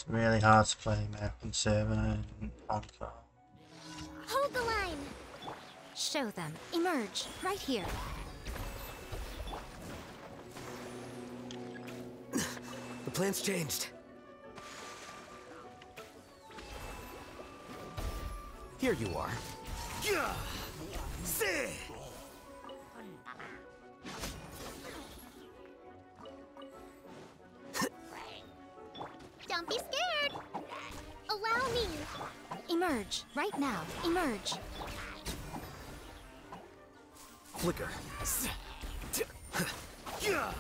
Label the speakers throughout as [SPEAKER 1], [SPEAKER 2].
[SPEAKER 1] It's really hard to play American server in Hong Kong.
[SPEAKER 2] Hold the line! Show them. Emerge. Right here.
[SPEAKER 3] The plan's changed. Here you are. Yeah! See!
[SPEAKER 2] Don't be scared! Allow me! Emerge. Right now. Emerge.
[SPEAKER 3] Flicker. Yeah!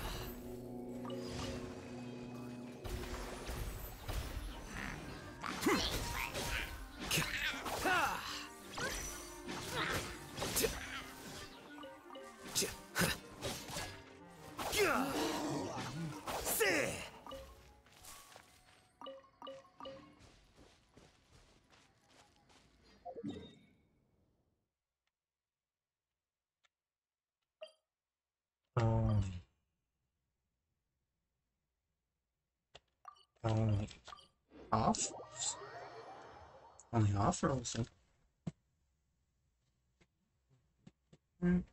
[SPEAKER 1] Only half? Only half rolls then.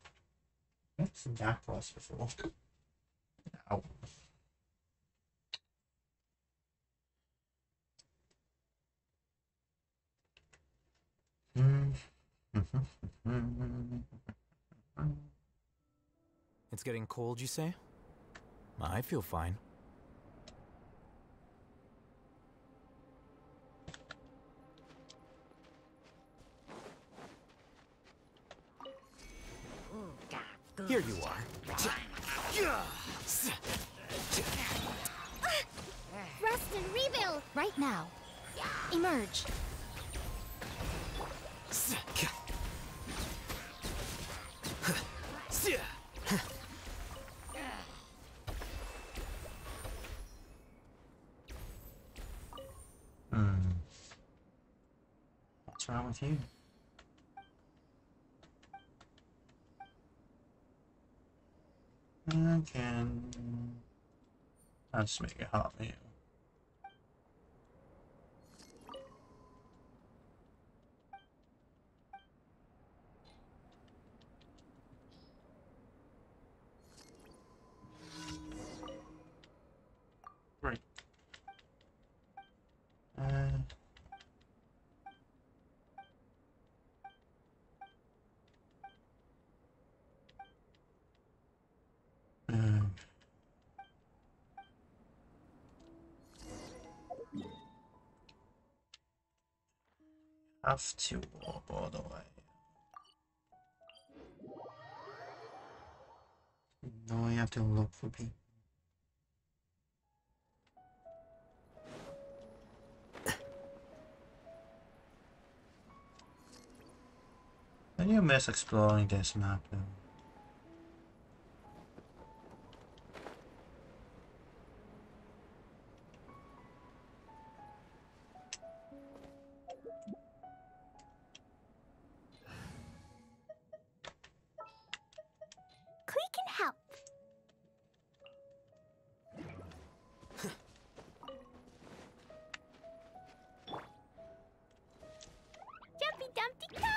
[SPEAKER 1] I've seen that price before. Ow.
[SPEAKER 3] It's getting cold, you say? I feel fine. Here you are.
[SPEAKER 2] Resin, rebuild! Right now. Emerge.
[SPEAKER 1] What's wrong with you? I can... I'll just make it hot meal. Right. Have to walk all the way. No, I have to look for people. I do miss exploring this map though.
[SPEAKER 2] We can help. Jumpy Dumpty go!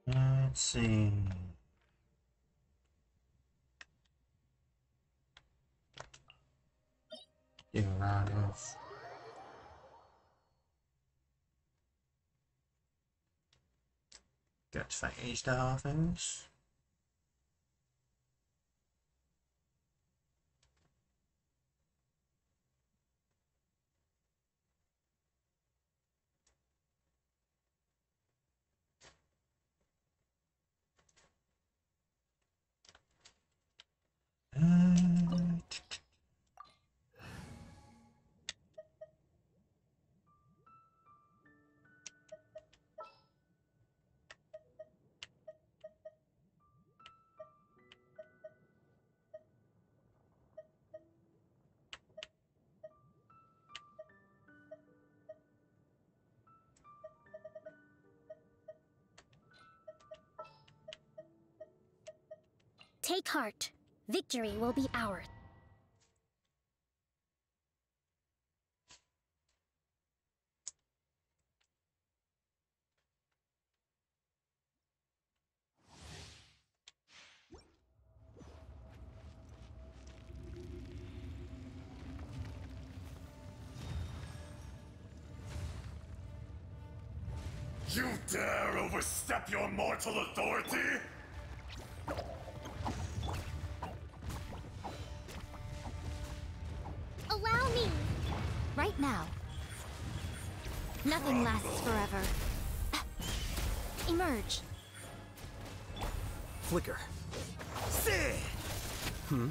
[SPEAKER 1] Let's see. Derive. Get phased offense.
[SPEAKER 2] Take heart. Victory will be ours.
[SPEAKER 4] You dare overstep your mortal authority?
[SPEAKER 2] Allow me! Right now. Nothing lasts forever. Emerge.
[SPEAKER 3] Flicker.
[SPEAKER 4] No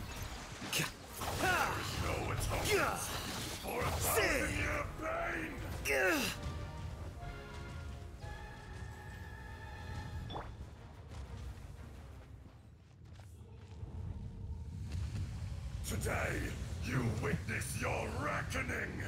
[SPEAKER 4] atonement for a thousand-year pain! Today, you witness your reckoning!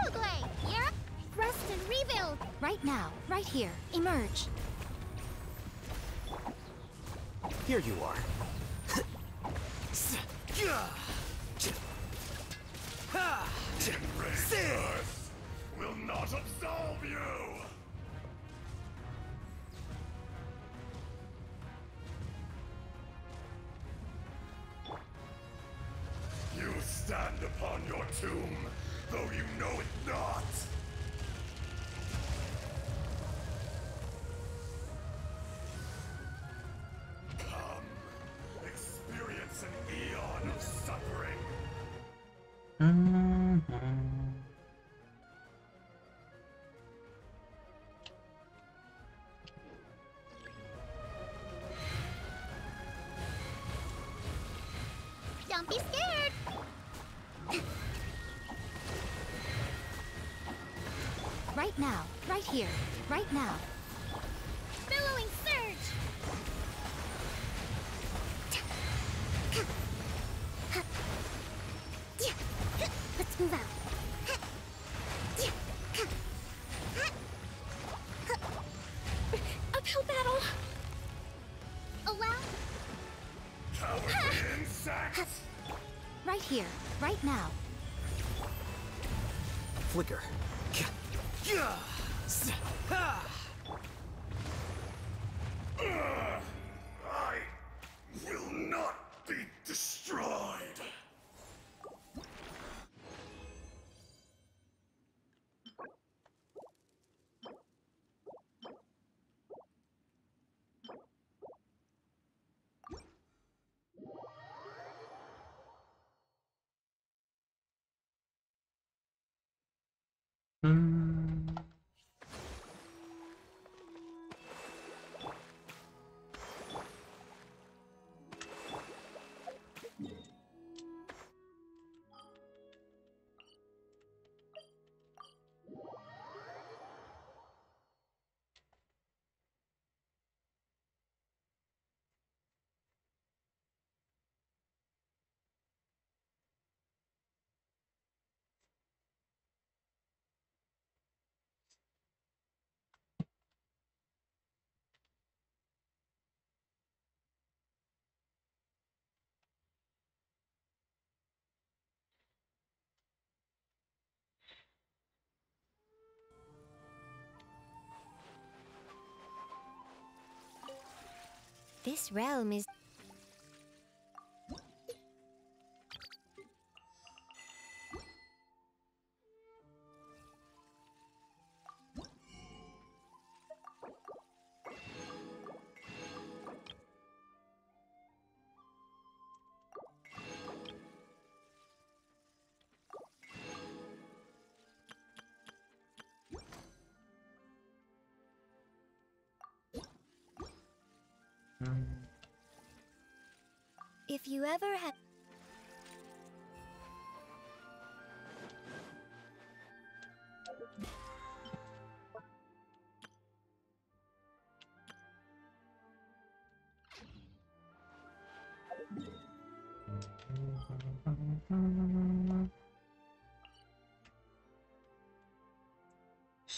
[SPEAKER 2] Uglay! You're up! Rest and rebuild! Right now. Right here. Emerge.
[SPEAKER 3] Here you are.
[SPEAKER 4] Enraged Earth will not absolve you! You stand upon your tomb, though you know it not! Come, experience an eon of suffering!
[SPEAKER 2] Don't be scared! Right now. Right here. Right now. Billowing surge! Let's move out. Uphill battle! Allow...
[SPEAKER 4] Cowardly insects!
[SPEAKER 2] Right here. Right now.
[SPEAKER 3] Flicker.
[SPEAKER 4] I will not be destroyed!
[SPEAKER 2] This realm is... If you ever had...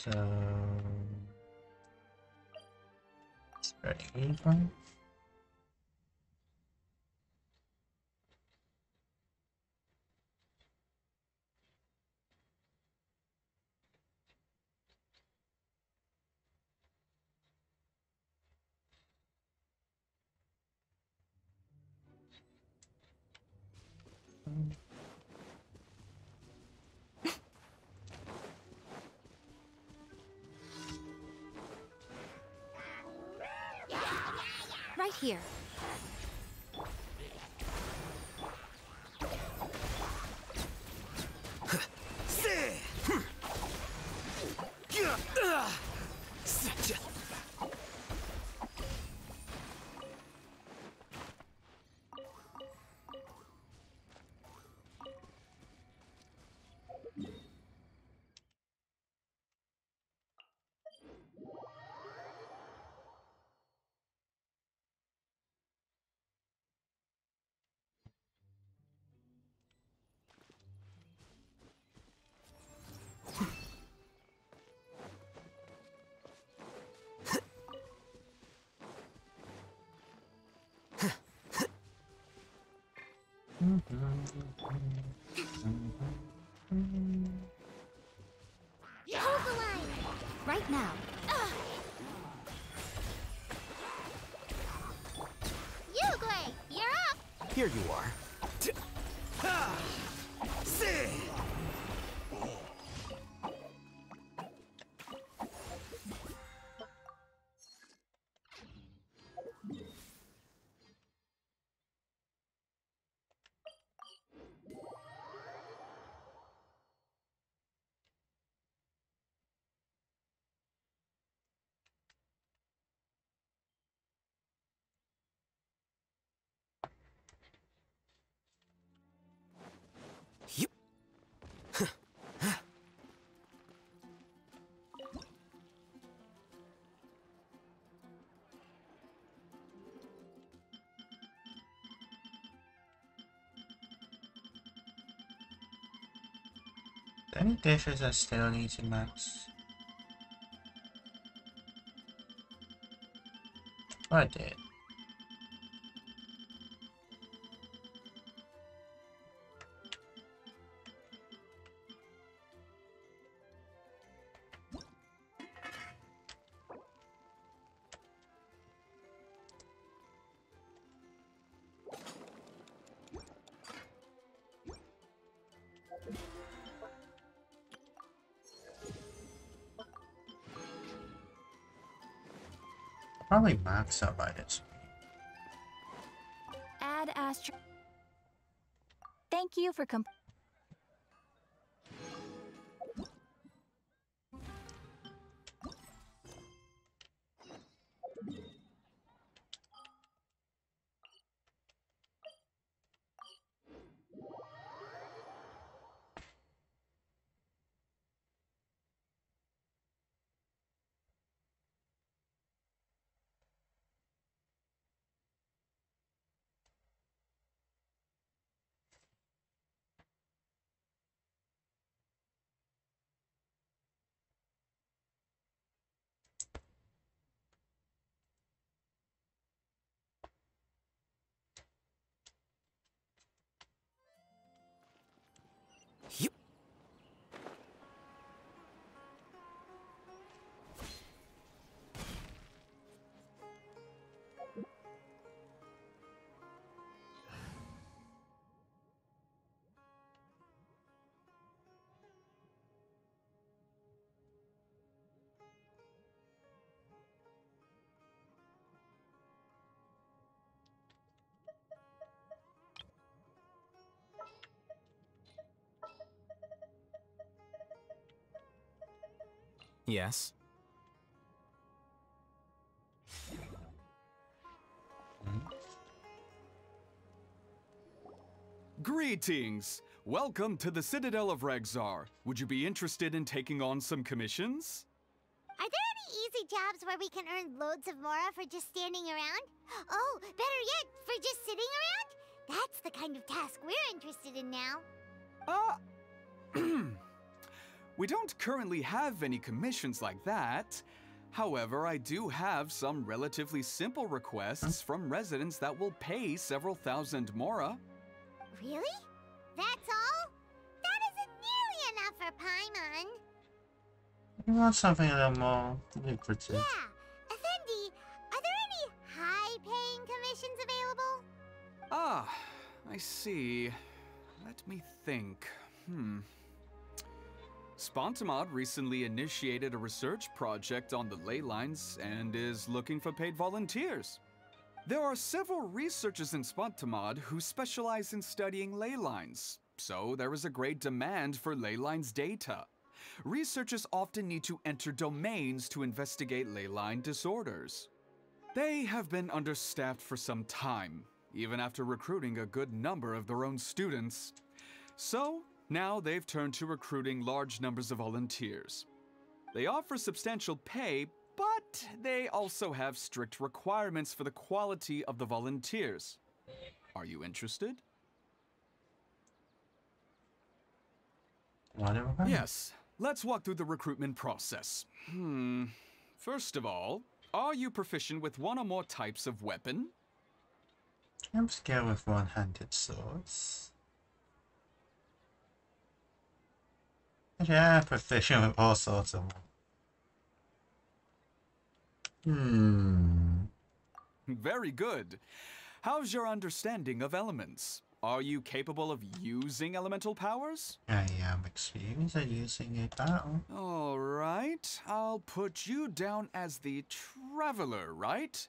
[SPEAKER 1] So spreading from.
[SPEAKER 2] Right here. Hold the line! Right now. Ugle, you're up!
[SPEAKER 3] Here you are.
[SPEAKER 1] Any dishes that still need to max? I did. Probably max out by this week.
[SPEAKER 2] Add Astro. Thank you for
[SPEAKER 3] Yes.
[SPEAKER 5] Greetings! Welcome to the Citadel of Regzar. Would you be interested in taking on some commissions?
[SPEAKER 2] Are there any easy jobs where we can earn loads of mora for just standing around? Oh, better yet, for just sitting around? That's the kind of task we're interested in now.
[SPEAKER 5] We don't currently have any commissions like that. However, I do have some relatively simple requests from residents that will pay several thousand mora.
[SPEAKER 2] Really? That's all? That isn't nearly enough for Paimon.
[SPEAKER 1] You want something a little more lucrative.
[SPEAKER 2] Yeah. Effendi, are there any high-paying commissions available?
[SPEAKER 5] Ah, I see. Let me think. Spontamod recently initiated a research project on the ley lines and is looking for paid volunteers. There are several researchers in Spontamod who specialize in studying ley lines, so there is a great demand for ley lines data. Researchers often need to enter domains to investigate ley line disorders. They have been understaffed for some time, even after recruiting a good number of their own students. So, now they've turned to recruiting large numbers of volunteers. They offer substantial pay, but they also have strict requirements for the quality of the volunteers. Are you interested?
[SPEAKER 1] Whatever.
[SPEAKER 5] Yes, let's walk through the recruitment process. First of all, are you proficient with one or more types of weapon?
[SPEAKER 1] I'm scared with one-handed swords. Yeah, proficient with all sorts of them.
[SPEAKER 5] Very good. How's your understanding of elements? Are you capable of using elemental powers?
[SPEAKER 1] I am experienced at using a battle.
[SPEAKER 5] All right, I'll put you down as the traveler, right?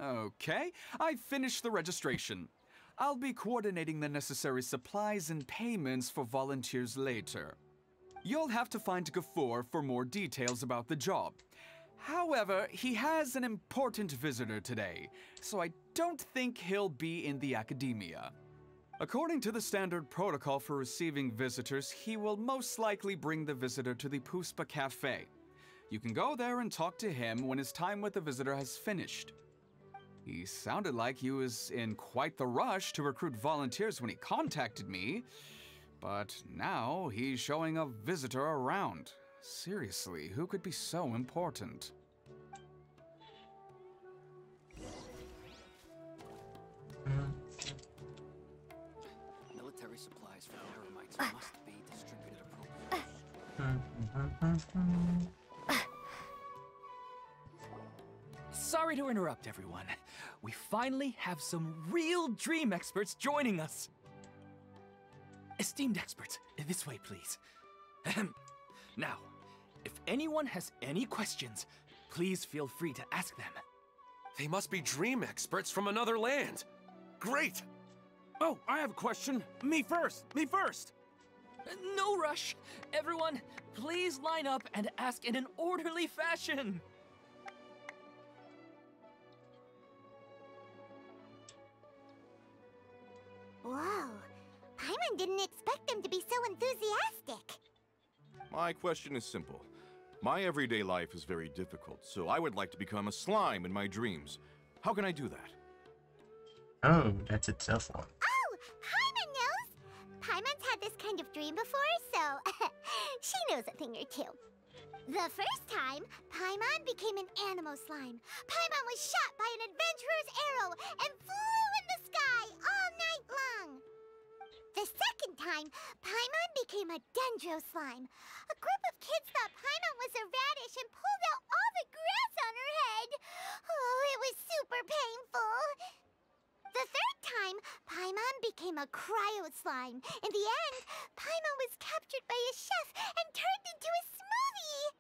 [SPEAKER 5] Okay, I've finished the registration. I'll be coordinating the necessary supplies and payments for volunteers later. You'll have to find Gafoor for more details about the job. However, he has an important visitor today, so I don't think he'll be in the academia. According to the standard protocol for receiving visitors, he will most likely bring the visitor to the Puspa Cafe. You can go there and talk to him when his time with the visitor has finished. He sounded like he was in quite the rush to recruit volunteers when he contacted me, but now he's showing a visitor around. Seriously, who could be so important?
[SPEAKER 6] Military supplies for Eremites must be distributed appropriately.
[SPEAKER 7] Sorry to interrupt, everyone. We finally have some real dream experts joining us. Esteemed experts, this way, please. Ahem. Now, if anyone has any questions, please feel free to ask them.
[SPEAKER 8] They must be dream experts from another land. Great!
[SPEAKER 7] Oh, I have a question. Me first! Me first! No rush. Everyone, please line up and ask in an orderly fashion.
[SPEAKER 2] Whoa. Paimon didn't expect them to be so enthusiastic.
[SPEAKER 9] My question is simple. My everyday life is very difficult, so I would like to become a slime in my dreams. How can I do that?
[SPEAKER 1] Oh, that's a tough one.
[SPEAKER 2] Oh, Paimon knows. Paimon's had this kind of dream before, so she knows a thing or two. The first time, Paimon became an animal slime. Paimon was shot by an adventurer's arrow and flew in the sky all night long. The second time, Paimon became a dendro slime. A group of kids thought Paimon was a radish and pulled out all the grass on her head. Oh, it was super painful. The third time, Paimon became a cryo slime. In the end, Paimon was captured by a chef and turned into a smoothie.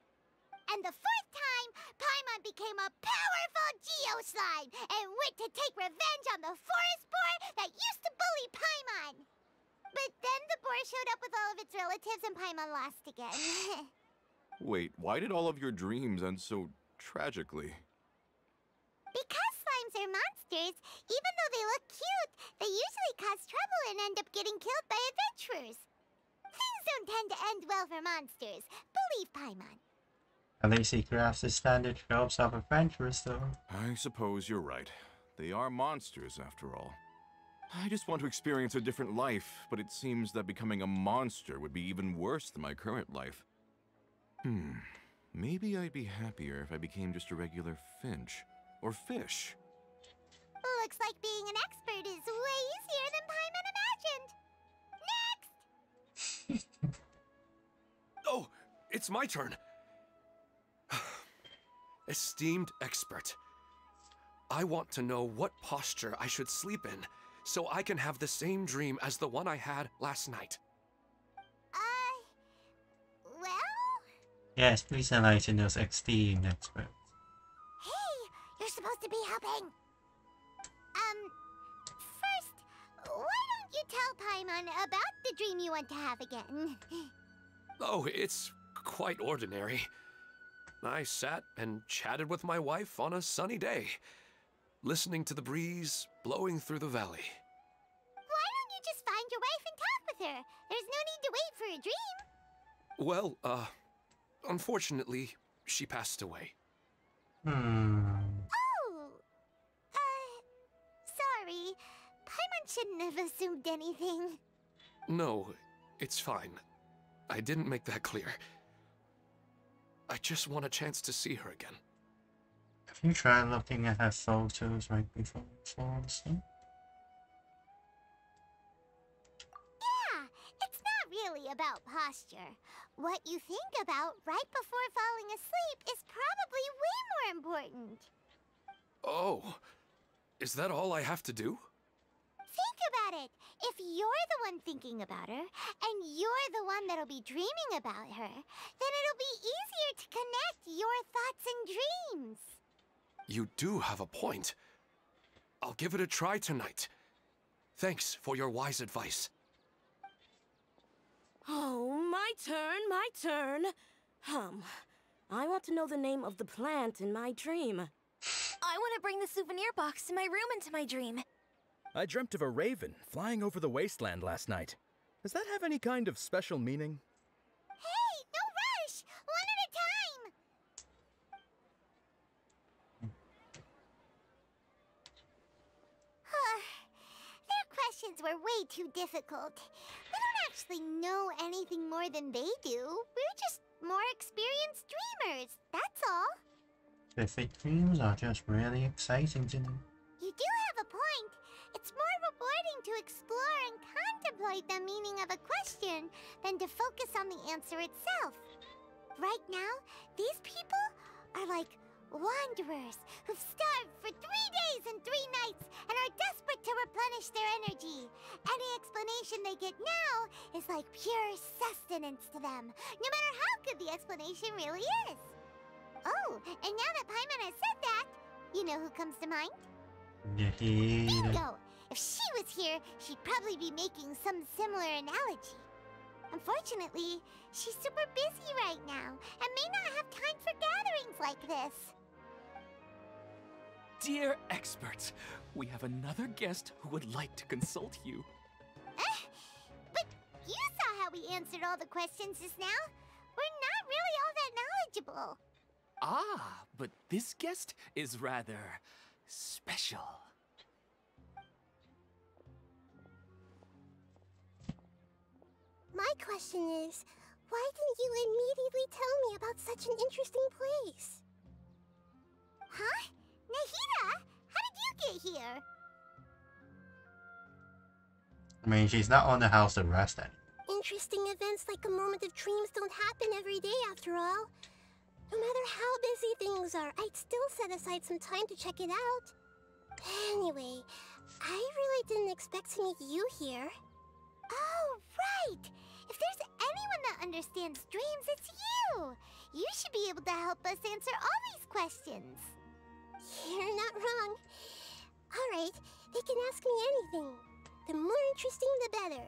[SPEAKER 2] And the fourth time, Paimon became a powerful geo slime and went to take revenge on the forest boar that used to bully Paimon. But then the boar showed up with all of its relatives and Paimon lost again.
[SPEAKER 9] Wait, why did all of your dreams end so tragically?
[SPEAKER 2] Because slimes are monsters, even though they look cute, they usually cause trouble and end up getting killed by adventurers. Things don't tend to end well for monsters. Believe Paimon.
[SPEAKER 1] At least he crafts the standard tropes of adventurers, though.
[SPEAKER 9] I suppose you're right. They are monsters, after all. I just want to experience a different life, but it seems that becoming a monster would be even worse than my current life. Maybe I'd be happier if I became just a regular finch. Or fish.
[SPEAKER 2] Looks like being an expert is way easier than Paimon imagined. Next!
[SPEAKER 8] Oh, it's my turn. Esteemed expert, I want to know what posture I should sleep in so I can have the same dream as the one I had last night.
[SPEAKER 2] Well?
[SPEAKER 1] Yes, please enlighten us, esteemed expert.
[SPEAKER 2] Hey, you're supposed to be helping. First, why don't you tell Paimon about the dream you want to have again?
[SPEAKER 8] Oh, it's quite ordinary. I sat and chatted with my wife on a sunny day, listening to the breeze blowing through the valley.
[SPEAKER 2] Why don't you just find your wife and talk with her? There's no need to wait for a dream.
[SPEAKER 8] Well, unfortunately, she passed away.
[SPEAKER 2] Oh, sorry. Paimon shouldn't have assumed anything.
[SPEAKER 8] No, it's fine. I didn't make that clear. I just want a chance to see her again.
[SPEAKER 1] Have you tried looking at her photos right before falling asleep?
[SPEAKER 2] Yeah, it's not really about posture. What you think about right before falling asleep is probably way more important.
[SPEAKER 8] Oh, is that all I have to do?
[SPEAKER 2] Think about it. If you're the one thinking about her, and you're the one that'll be dreaming about her, then it'll be easier to connect your thoughts and dreams.
[SPEAKER 8] You do have a point. I'll give it a try tonight. Thanks for your wise advice.
[SPEAKER 10] Oh, my turn. I want to know the name of the plant in my dream.
[SPEAKER 11] I want to bring the souvenir box to my room into my dream.
[SPEAKER 3] I dreamt of a raven flying over the wasteland last night. Does that have any kind of special meaning?
[SPEAKER 2] Hey, no rush! One at a time! Their questions were way too difficult. We don't actually know anything more than they do. We're just more experienced dreamers, that's all.
[SPEAKER 1] Vivid dreams are just really exciting to me.
[SPEAKER 2] You do have a point. It's more rewarding to explore and contemplate the meaning of a question than to focus on the answer itself. Right now, these people are like wanderers who've starved for 3 days and 3 nights and are desperate to replenish their energy. Any explanation they get now is like pure sustenance to them, no matter how good the explanation really is. Oh, and now that Paimon has said that, you know who comes to mind? Bingo! If she was here, she'd probably be making some similar analogy. Unfortunately, she's super busy right now and may not have time for gatherings like this.
[SPEAKER 7] Dear experts, we have another guest who would like to consult you.
[SPEAKER 2] But you saw how we answered all the questions just now. We're not really all that knowledgeable.
[SPEAKER 7] Ah, but this guest is rather special.
[SPEAKER 2] My question is, why didn't you immediately tell me about such an interesting place? Huh? Nahida, how did you get here?
[SPEAKER 1] I mean, she's not on the house arrest anymore.
[SPEAKER 2] Interesting events like a moment of dreams don't happen every day after all. No matter how busy things are, I'd still set aside some time to check it out. Anyway, I really didn't expect to meet you here. Oh, right! If there's anyone that understands dreams, it's you! You should be able to help us answer all these questions. You're not wrong. Alright, they can ask me anything. The more interesting, the better.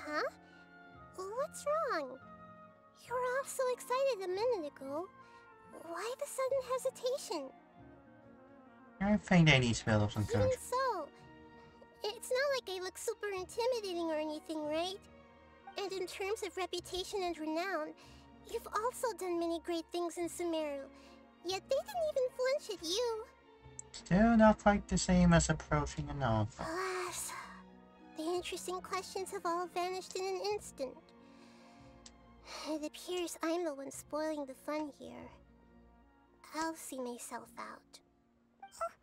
[SPEAKER 2] Huh? What's wrong? You were all so excited a minute ago. Why the sudden hesitation?
[SPEAKER 1] I think they need to build up some
[SPEAKER 2] Even
[SPEAKER 1] courage.
[SPEAKER 2] so, it's not like I look super intimidating or anything, right? And in terms of reputation and renown, you've also done many great things in Sumeru. Yet they didn't even flinch at you.
[SPEAKER 1] Still not quite the same as approaching an alpha.
[SPEAKER 2] Alas, the interesting questions have all vanished in an instant. It appears I'm the one spoiling the fun here. I'll see myself out. Oh,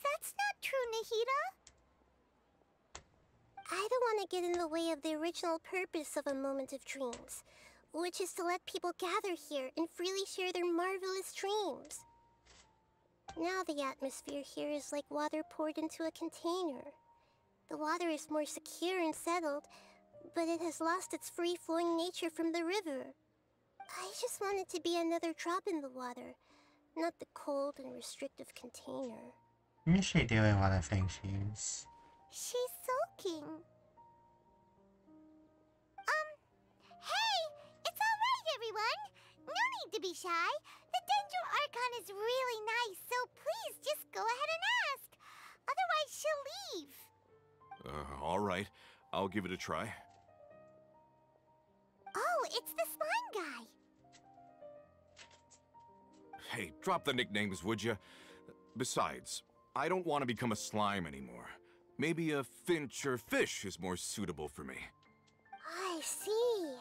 [SPEAKER 2] that's not true, Nahida. I don't want to get in the way of the original purpose of a moment of dreams, which is to let people gather here and freely share their marvelous dreams. Now the atmosphere here is like water poured into a container. The water is more secure and settled, but it has lost its free-flowing nature from the river. I just want it to be another drop in the water, not the cold and restrictive container.
[SPEAKER 1] Is she doing what I think she is?
[SPEAKER 2] She's sulking. Hey! It's alright, everyone! No need to be shy. The Dendro Archon is really nice, so please just go ahead and ask. Otherwise, she'll leave.
[SPEAKER 9] Alright. I'll give it a try.
[SPEAKER 2] Oh, it's the slime guy.
[SPEAKER 9] Hey, drop the nicknames, would you? Besides, I don't want to become a slime anymore. Maybe a finch or fish is more suitable for me.
[SPEAKER 2] I see.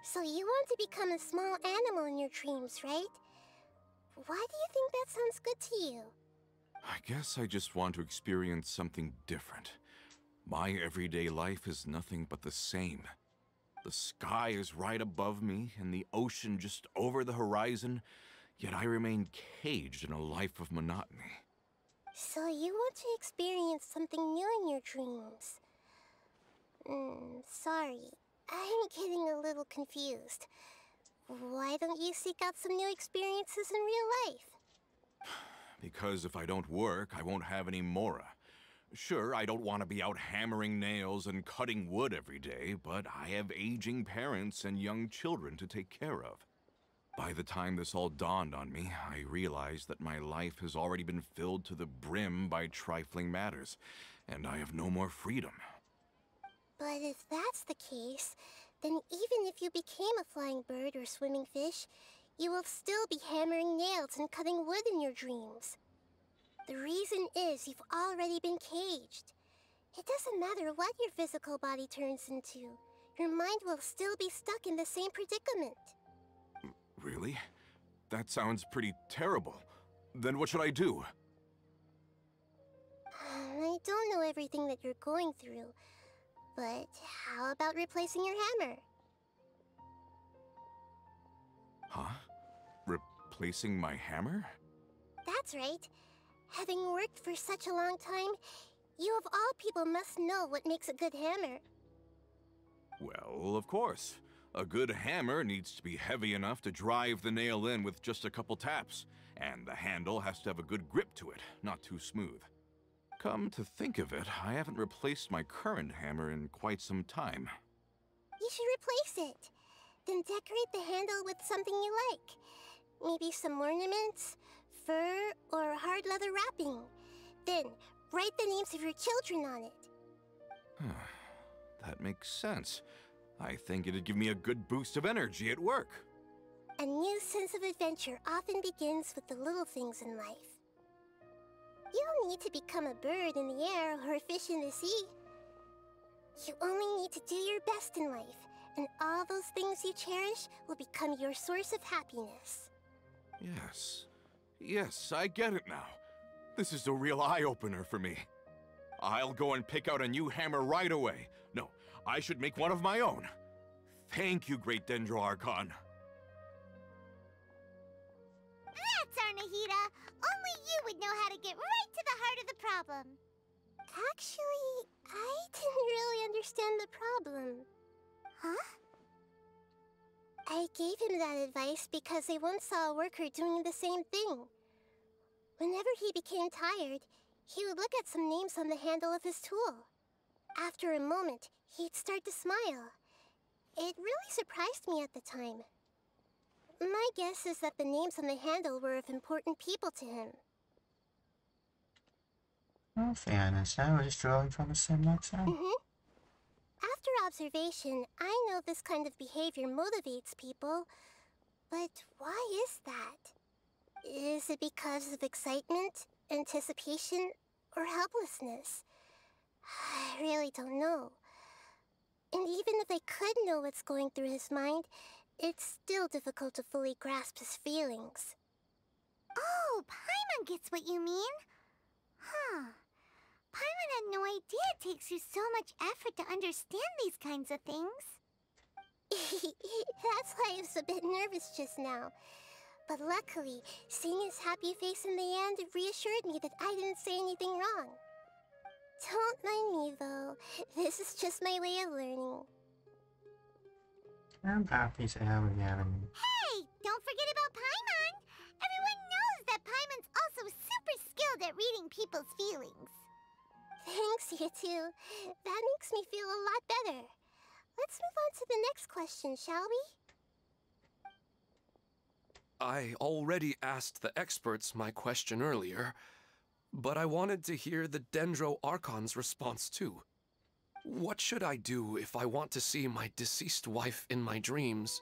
[SPEAKER 2] So you want to become a small animal in your dreams, right? Why do you think that sounds good to you?
[SPEAKER 9] I guess I just want to experience something different. My everyday life is nothing but the same. The sky is right above me and the ocean just over the horizon, yet I remain caged in a life of monotony.
[SPEAKER 2] So you want to experience something new in your dreams? Sorry. I'm getting a little confused. Why don't you seek out some new experiences in real life?
[SPEAKER 9] Because if I don't work, I won't have any Mora. Sure, I don't want to be out hammering nails and cutting wood every day, but I have aging parents and young children to take care of. By the time this all dawned on me, I realized that my life has already been filled to the brim by trifling matters, and I have no more freedom.
[SPEAKER 2] But if that's the case, then even if you became a flying bird or swimming fish, you will still be hammering nails and cutting wood in your dreams. The reason is you've already been caged. It doesn't matter what your physical body turns into. Your mind will still be stuck in the same predicament.
[SPEAKER 9] Really? That sounds pretty terrible. Then what should I do?
[SPEAKER 2] I don't know everything that you're going through, but how about replacing your hammer?
[SPEAKER 9] Huh? Replacing my hammer?
[SPEAKER 2] That's right. Having worked for such a long time, you of all people must know what makes a good hammer.
[SPEAKER 9] Well, of course. A good hammer needs to be heavy enough to drive the nail in with just a couple taps, and the handle has to have a good grip to it, not too smooth. Come to think of it, I haven't replaced my current hammer in quite some time.
[SPEAKER 2] You should replace it. Then decorate the handle with something you like. Maybe some ornaments, fur, or hard leather wrapping. Then write the names of your children on it.
[SPEAKER 9] That makes sense. I think it'd give me a good boost of energy at work.
[SPEAKER 2] A new sense of adventure often begins with the little things in life. You don't need to become a bird in the air or a fish in the sea. You only need to do your best in life, and all those things you cherish will become your source of happiness.
[SPEAKER 9] Yes. Yes, I get it now. This is a real eye-opener for me. I'll go and pick out a new hammer right away. No, I should make one of my own. Thank you, Great Dendro Archon.
[SPEAKER 2] That's our Nahida. Only you would know how to get right to the heart of the problem. Actually, I didn't really understand the problem. Huh? I gave him that advice because I once saw a worker doing the same thing. Whenever he became tired, he would look at some names on the handle of his tool. After a moment, he'd start to smile. It really surprised me at the time. My guess is that the names on the handle were of important people to him.
[SPEAKER 1] Oh, fairness, I was drawing from a similar sound.
[SPEAKER 2] After observation, I know this kind of behavior motivates people. But why is that? Is it because of excitement, Anticipation or helplessness? I really don't know. And even if I could know what's going through his mind, it's still difficult to fully grasp his feelings. Oh, Paimon gets what you mean. Huh. Paimon had no idea it takes you so much effort to understand these kinds of things. That's why I was a bit nervous just now. But luckily, seeing his happy face in the end reassured me that I didn't say anything wrong. Don't mind me, though. This is just my way of learning.
[SPEAKER 1] I'm happy to have you, Gavin.
[SPEAKER 2] Hey, don't forget about Paimon! Everyone knows that Paimon's also super skilled at reading people's feelings. Thanks, you two. That makes me feel a lot better. Let's move on to the next question, shall we?
[SPEAKER 8] I already asked the experts my question earlier, but I wanted to hear the Dendro Archon's response too. What should I do if I want to see my deceased wife in my dreams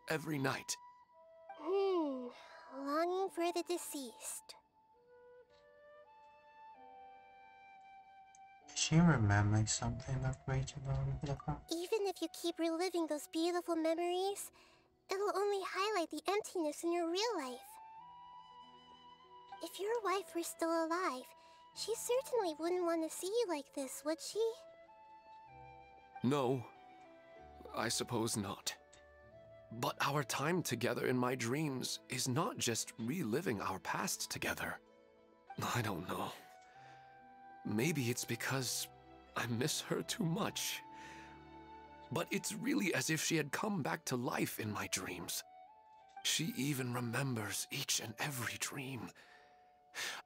[SPEAKER 8] every night?
[SPEAKER 2] Longing for the deceased.
[SPEAKER 1] Does she remember something that great about it?
[SPEAKER 2] Even if you keep reliving those beautiful memories, it'll only highlight the emptiness in your real life. If your wife were still alive, she certainly wouldn't want to see you like this, would she?
[SPEAKER 8] No, I suppose not. But our time together in my dreams is not just reliving our past together. I don't know. Maybe it's because I miss her too much. But it's really as if she had come back to life in my dreams. She even remembers each and every dream.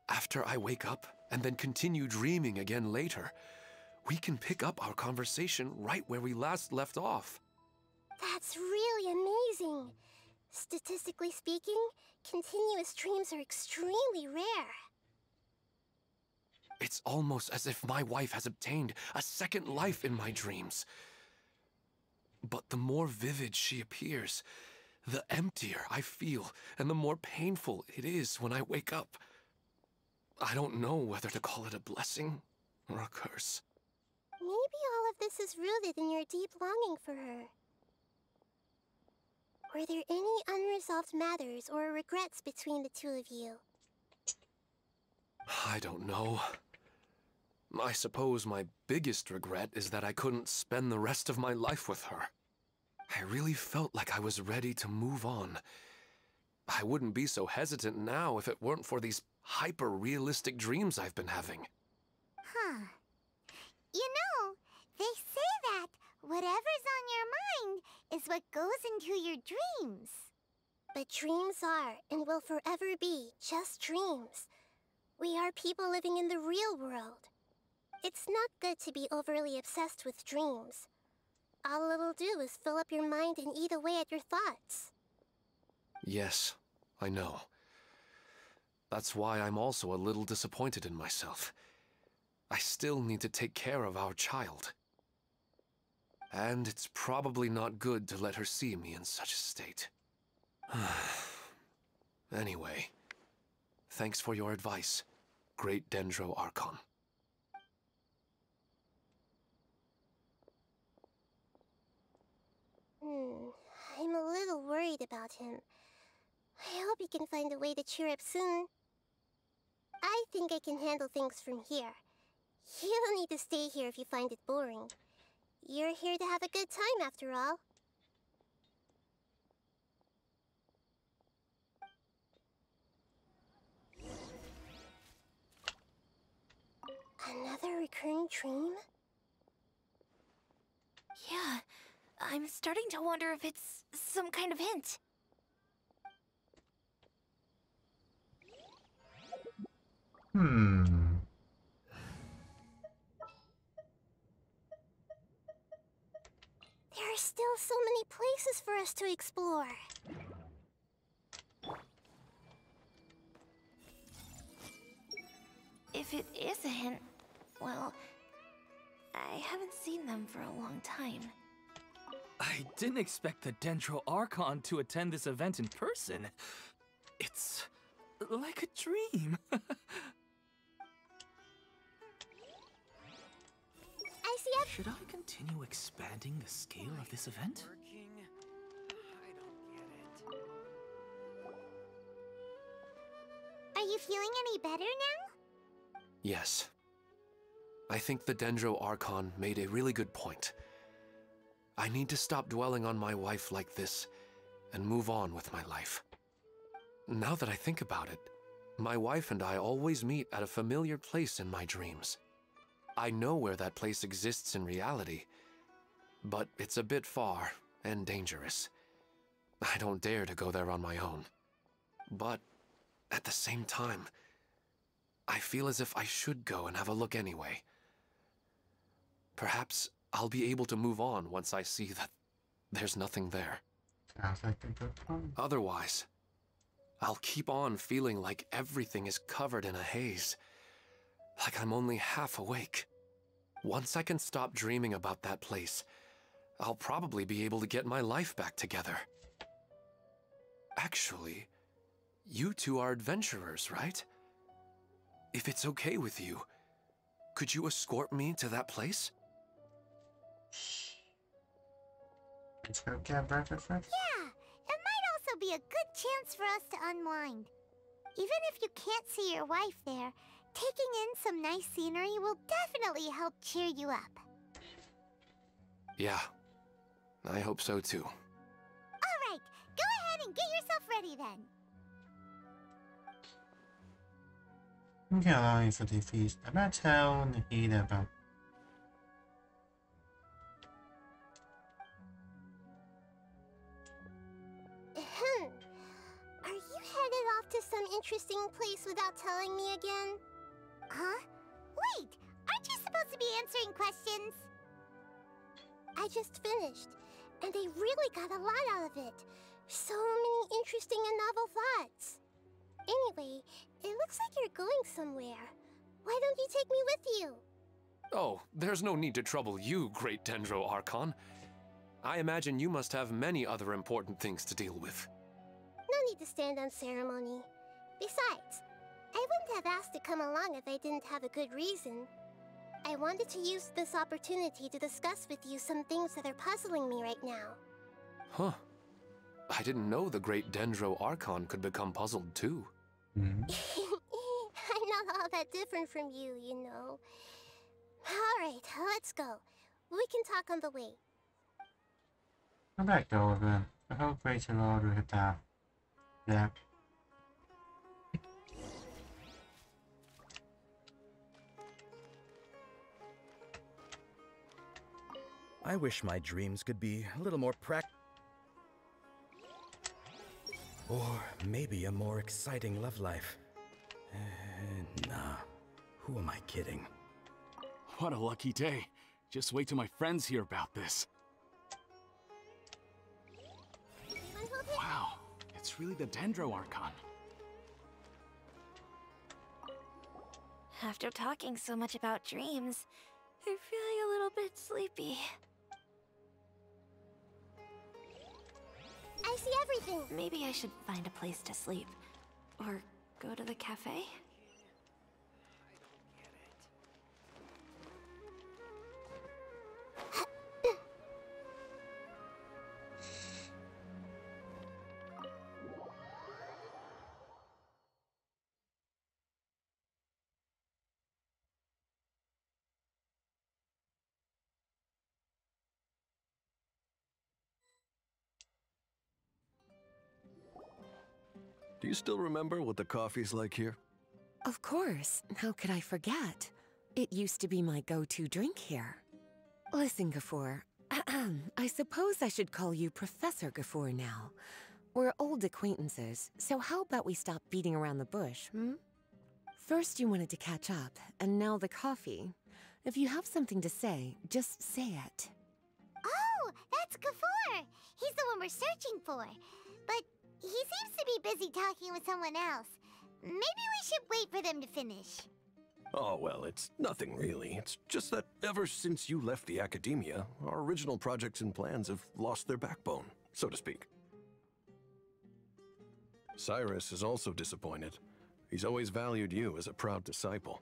[SPEAKER 8] After I wake up and then continue dreaming again later, we can pick up our conversation right where we last left off.
[SPEAKER 2] That's really amazing. Statistically speaking, continuous dreams are extremely rare.
[SPEAKER 8] It's almost as if my wife has obtained a second life in my dreams. But the more vivid she appears, the emptier I feel, and the more painful it is when I wake up. I don't know whether to call it a blessing or a curse.
[SPEAKER 2] Maybe all of this is rooted in your deep longing for her. Were there any unresolved matters or regrets between the two of you?
[SPEAKER 8] I don't know. I suppose my biggest regret is that I couldn't spend the rest of my life with her. I really felt like I was ready to move on. I wouldn't be so hesitant now if it weren't for these hyper-realistic dreams I've been having.
[SPEAKER 2] Huh. You know, they say that whatever's on your mind is what goes into your dreams. But dreams are, and will forever be, just dreams. We are people living in the real world. It's not good to be overly obsessed with dreams. All it'll do is fill up your mind and eat away at your thoughts.
[SPEAKER 8] Yes, I know. That's why I'm also a little disappointed in myself. I still need to take care of our child. And it's probably not good to let her see me in such a state. Anyway, thanks for your advice, Great Dendro Archon.
[SPEAKER 2] I'm a little worried about him. I hope he can find a way to cheer up soon. I think I can handle things from here. You don't need to stay here if you find it boring. You're here to have a good time, after all. Another recurring dream?
[SPEAKER 11] Yeah, I'm starting to wonder if it's some kind of hint.
[SPEAKER 2] There are still so many places for us to explore.
[SPEAKER 11] If it is a hint, well, I haven't seen them for a long time.
[SPEAKER 7] I didn't expect the Dendro Archon to attend this event in person. It's like a dream. expanding the scale of this event?
[SPEAKER 6] Working? I don't get it.
[SPEAKER 2] Are you feeling any better now?
[SPEAKER 8] Yes. I think the Dendro Archon made a really good point. I need to stop dwelling on my wife like this and move on with my life. Now that I think about it, my wife and I always meet at a familiar place in my dreams. I know where that place exists in reality, but it's a bit far and dangerous. I don't dare to go there on my own. But at the same time, I feel as if I should go and have a look anyway. Perhaps I'll be able to move on once I see that there's nothing there.
[SPEAKER 1] Sounds like a good plan.
[SPEAKER 8] Otherwise, I'll keep on feeling like everything is covered in a haze. Like I'm only half awake. Once I can stop dreaming about that place, I'll probably be able to get my life back together. Actually, you two are adventurers, right? If it's okay with you, could you escort me to that place?
[SPEAKER 1] Let's go get breakfast first.
[SPEAKER 2] Yeah, it might also be a good chance for us to unwind. Even if you can't see your wife there, taking in some nice scenery will definitely help cheer you up.
[SPEAKER 8] Yeah, I hope so too.
[SPEAKER 2] Alright, go ahead and get yourself ready then.
[SPEAKER 1] Okay, allowing for the feast. I'm not telling Nahida about.
[SPEAKER 2] Are you headed off to some interesting place without telling me again? Huh? Wait, aren't you supposed to be answering questions? I just finished, and I really got a lot out of it. So many interesting and novel thoughts. Anyway, it looks like you're going somewhere. Why don't you take me with you?
[SPEAKER 8] Oh, there's no need to trouble you, great Dendro Archon. I imagine you must have many other important things to deal with.
[SPEAKER 2] No need to stand on ceremony. Besides, I wouldn't have asked to come along if I didn't have a good reason. I wanted to use this opportunity to discuss with you some things that are puzzling me right now.
[SPEAKER 8] Huh. I didn't know the great Dendro Archon could become puzzled too.
[SPEAKER 2] I'm not all that different from you, you know. Alright, let's go. We can talk on the way.
[SPEAKER 1] Come back over then. I hope Great Lord will hit that. Yeah.
[SPEAKER 3] I wish my dreams could be a little more or maybe a more exciting love life. Nah. Who am I kidding?
[SPEAKER 7] What a lucky day. Just wait till my friends hear about this. Wow, it's really the Dendro Archon.
[SPEAKER 11] After talking so much about dreams, I'm feeling a little bit sleepy.
[SPEAKER 2] I see everything.
[SPEAKER 11] Maybe I should find a place to sleep. Or go to the cafe?
[SPEAKER 12] Do you still remember what the coffee's like here?
[SPEAKER 13] Of course. How could I forget? It used to be my go-to drink here. Listen, Gafoor. I suppose I should call you Professor Gafoor now. We're old acquaintances, so how about we stop beating around the bush, hmm? First you wanted to catch up, and now the coffee. If you have something to say, just say it.
[SPEAKER 2] Oh, that's Gafoor. He's the one we're searching for. But he seems to be busy talking with someone else. Maybe we should wait for them to finish.
[SPEAKER 12] Oh, well, it's nothing really. It's just that ever since you left the academia, our original projects and plans have lost their backbone, so to speak. Cyrus is also disappointed. He's always valued you as a proud disciple.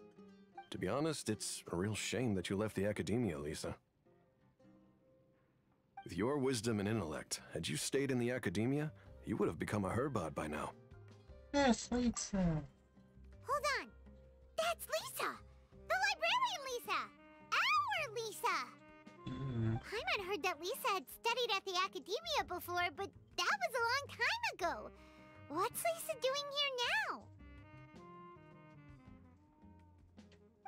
[SPEAKER 12] To be honest, it's a real shame that you left the academia, Lisa. With your wisdom and intellect, had you stayed in the academia, you would have become a herbot by now.
[SPEAKER 1] Yes, Lisa.
[SPEAKER 2] Hold on. That's Lisa! The librarian Lisa! Our Lisa! Paimon heard that Lisa had studied at the academia before, but that was a long time ago. What's Lisa doing here now?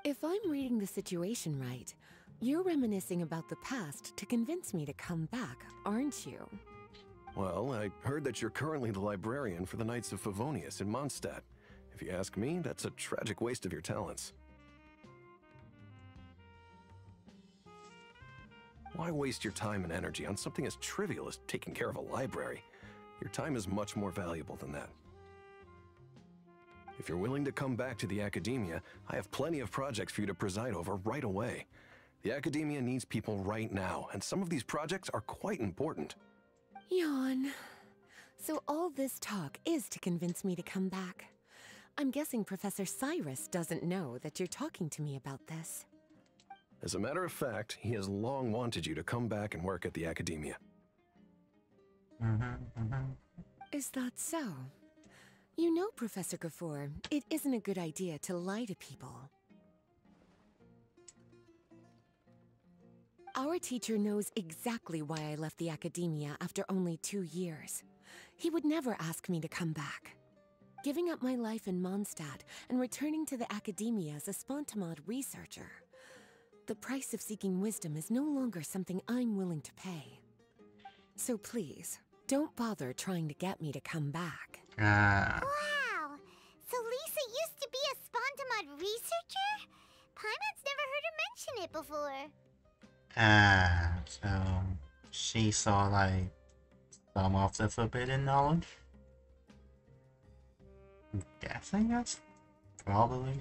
[SPEAKER 13] If I'm reading the situation right, you're reminiscing about the past to convince me to come back, aren't you?
[SPEAKER 12] Well, I heard that you're currently the librarian for the Knights of Favonius in Mondstadt. If you ask me, that's a tragic waste of your talents. Why waste your time and energy on something as trivial as taking care of a library? Your time is much more valuable than that. If you're willing to come back to the academia, I have plenty of projects for you to preside over right away. The academia needs people right now, and some of these projects are quite important.
[SPEAKER 13] Yawn. So all this talk is to convince me to come back. I'm guessing Professor Cyrus doesn't know that you're talking to me about this.
[SPEAKER 12] As a matter of fact, he has long wanted you to come back and work at the academia.
[SPEAKER 13] Is that so? You know, Professor Gafoor, it isn't a good idea to lie to people. Our teacher knows exactly why I left the academia after only 2 years. He would never ask me to come back. Giving up my life in Mondstadt and returning to the academia as a Spontamod researcher. The price of seeking wisdom is no longer something I'm willing to pay. So please, don't bother trying to get me to come back.
[SPEAKER 2] Wow! So Lisa used to be a Spontamod researcher? Paimon's never heard her mention it before.
[SPEAKER 1] So she saw like some of the forbidden knowledge? I'm guessing that's probably.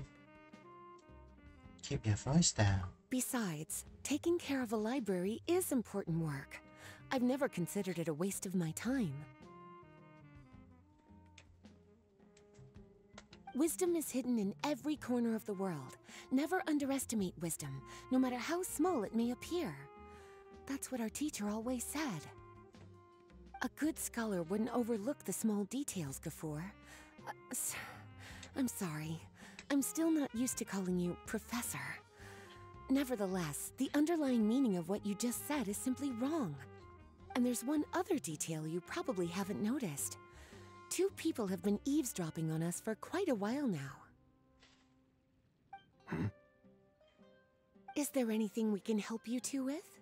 [SPEAKER 1] Keep your voice down.
[SPEAKER 13] Besides, taking care of a library is important work. I've never considered it a waste of my time. Wisdom is hidden in every corner of the world. Never underestimate wisdom, no matter how small it may appear. That's what our teacher always said. A good scholar wouldn't overlook the small details, Gafoor. I'm sorry. I'm still not used to calling you Professor. Nevertheless, the underlying meaning of what you just said is simply wrong. And there's one other detail you probably haven't noticed. 2 people have been eavesdropping on us for quite a while now. Is there anything we can help you two with?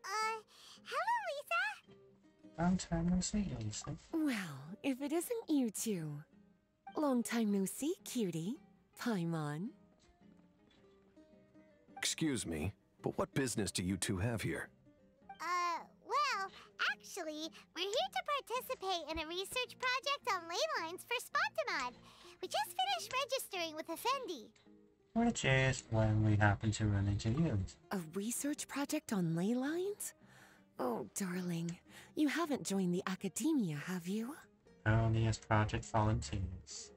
[SPEAKER 2] Hello, Lisa!
[SPEAKER 1] Long time no see, Lisa.
[SPEAKER 13] Well, if it isn't you two. Long time no see, cutie. Paimon.
[SPEAKER 12] Excuse me, but what business do you two have here?
[SPEAKER 2] Well, actually, we're here to participate in a research project on ley lines for Spontamod. We just finished registering with Effendi.
[SPEAKER 1] Which is when we happen to run into you.
[SPEAKER 13] A research project on ley lines? Oh, darling, you haven't joined the academia, have you?
[SPEAKER 1] Only as project volunteers.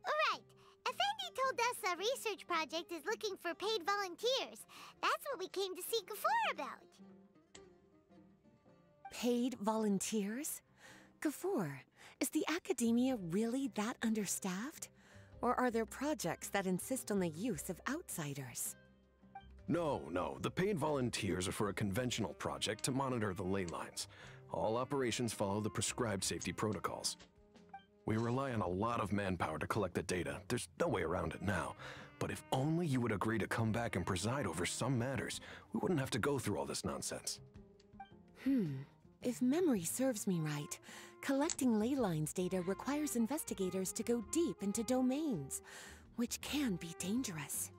[SPEAKER 2] Alright, Effendi told us a research project is looking for paid volunteers. That's what we came to see Gafoor about.
[SPEAKER 13] Paid volunteers? Gafoor, is the academia really that understaffed? Or are there projects that insist on the use of outsiders?
[SPEAKER 12] No. The paid volunteers are for a conventional project to monitor the ley lines. All operations follow the prescribed safety protocols. We rely on a lot of manpower to collect the data. There's no way around it now. But if only you would agree to come back and preside over some matters, we wouldn't have to go through all this nonsense.
[SPEAKER 13] If memory serves me right, collecting ley lines data requires investigators to go deep into domains, which can be dangerous.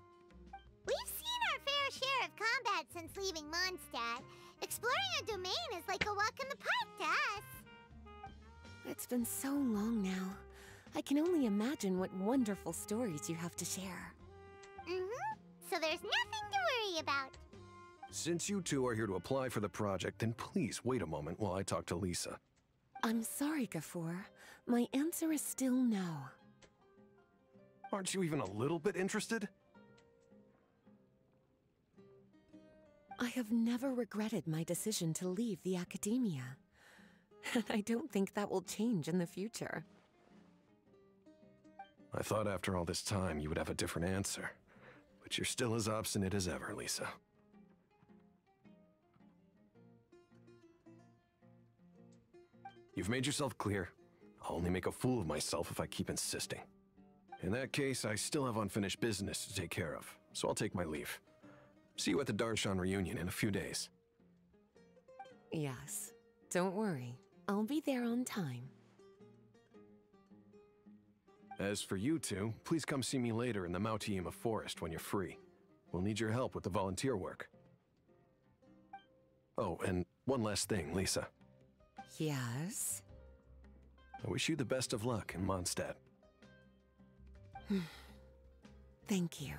[SPEAKER 2] We've seen our fair share of combat since leaving Mondstadt. Exploring a domain is like a walk in the park to us.
[SPEAKER 13] It's been so long now. I can only imagine what wonderful stories you have to share.
[SPEAKER 2] So there's nothing to worry about.
[SPEAKER 12] Since you two are here to apply for the project, then please wait a moment while I talk to Lisa.
[SPEAKER 13] I'm sorry, Gafoor. My answer is still no.
[SPEAKER 12] Aren't you even a little bit interested?
[SPEAKER 13] I have never regretted my decision to leave the academia. And I don't think that will change in the future.
[SPEAKER 12] I thought after all this time you would have a different answer. But you're still as obstinate as ever, Lisa. You've made yourself clear. I'll only make a fool of myself if I keep insisting. In that case, I still have unfinished business to take care of, so I'll take my leave. See you at the Darshan reunion in a few days.
[SPEAKER 13] Yes. Don't worry. I'll be there on time.
[SPEAKER 12] As for you two, please come see me later in the Mautiima forest when you're free. We'll need your help with the volunteer work. Oh, and one last thing, Lisa.
[SPEAKER 13] Yes?
[SPEAKER 12] I wish you the best of luck in Mondstadt.
[SPEAKER 13] Thank you.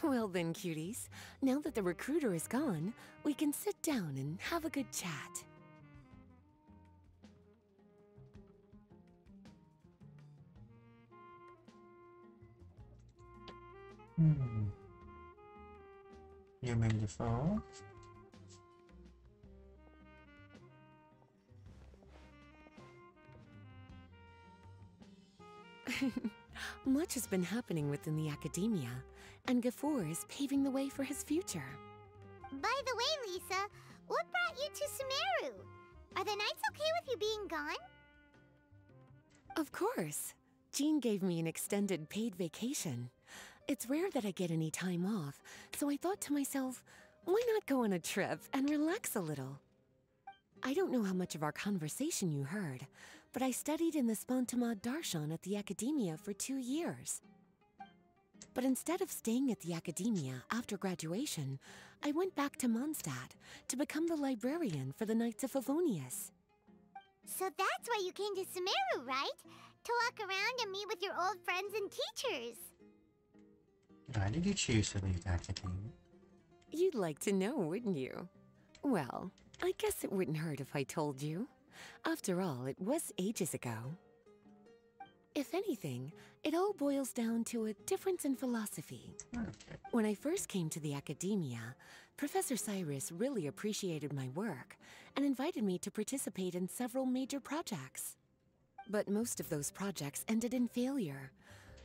[SPEAKER 13] Well then, cuties. Now that the recruiter is gone, we can sit down and have a good chat.
[SPEAKER 1] You mean the phone?
[SPEAKER 13] Much has been happening within the academia, and Gafoor is paving the way for his future.
[SPEAKER 2] By the way, Lisa, what brought you to Sumeru? Are the nights okay with you being gone?
[SPEAKER 13] Of course. Jean gave me an extended paid vacation. It's rare that I get any time off, so I thought to myself, why not go on a trip and relax a little? I don't know how much of our conversation you heard, but I studied in the Spantamad Darshan at the academia for 2 years. But instead of staying at the academia after graduation, I went back to Mondstadt to become the librarian for the Knights of Favonius.
[SPEAKER 2] So that's why you came to Sumeru, right? To walk around and meet with your old friends and teachers.
[SPEAKER 1] Why did you choose to leave the academia?
[SPEAKER 13] You'd like to know, wouldn't you? Well, I guess it wouldn't hurt if I told you. After all, it was ages ago. If anything, it all boils down to a difference in philosophy.
[SPEAKER 1] Okay.
[SPEAKER 13] When I first came to the academia, Professor Cyrus really appreciated my work and invited me to participate in several major projects. But most of those projects ended in failure.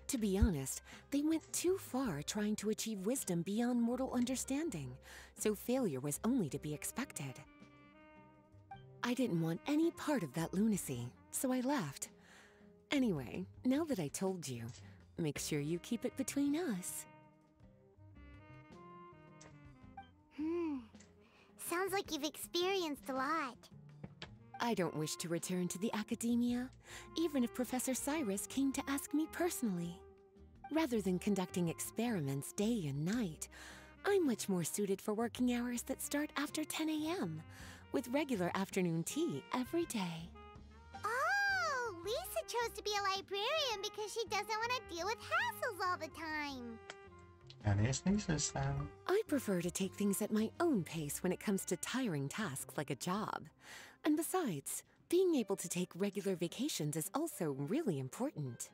[SPEAKER 13] To be honest, they went too far trying to achieve wisdom beyond mortal understanding, so failure was only to be expected. I didn't want any part of that lunacy, so I left. Anyway, now that I told you, make sure you keep it between us.
[SPEAKER 2] Sounds like you've experienced a lot.
[SPEAKER 13] I don't wish to return to the academia, even if Professor Cyrus came to ask me personally. Rather than conducting experiments day and night, I'm much more suited for working hours that start after 10 a.m., with regular afternoon tea every day.
[SPEAKER 2] Oh, Lisa chose to be a librarian because she doesn't want to deal with hassles all the time.
[SPEAKER 1] That is Lisa's style.
[SPEAKER 13] I prefer to take things at my own pace when it comes to tiring tasks like a job. And besides, being able to take regular vacations is also really important.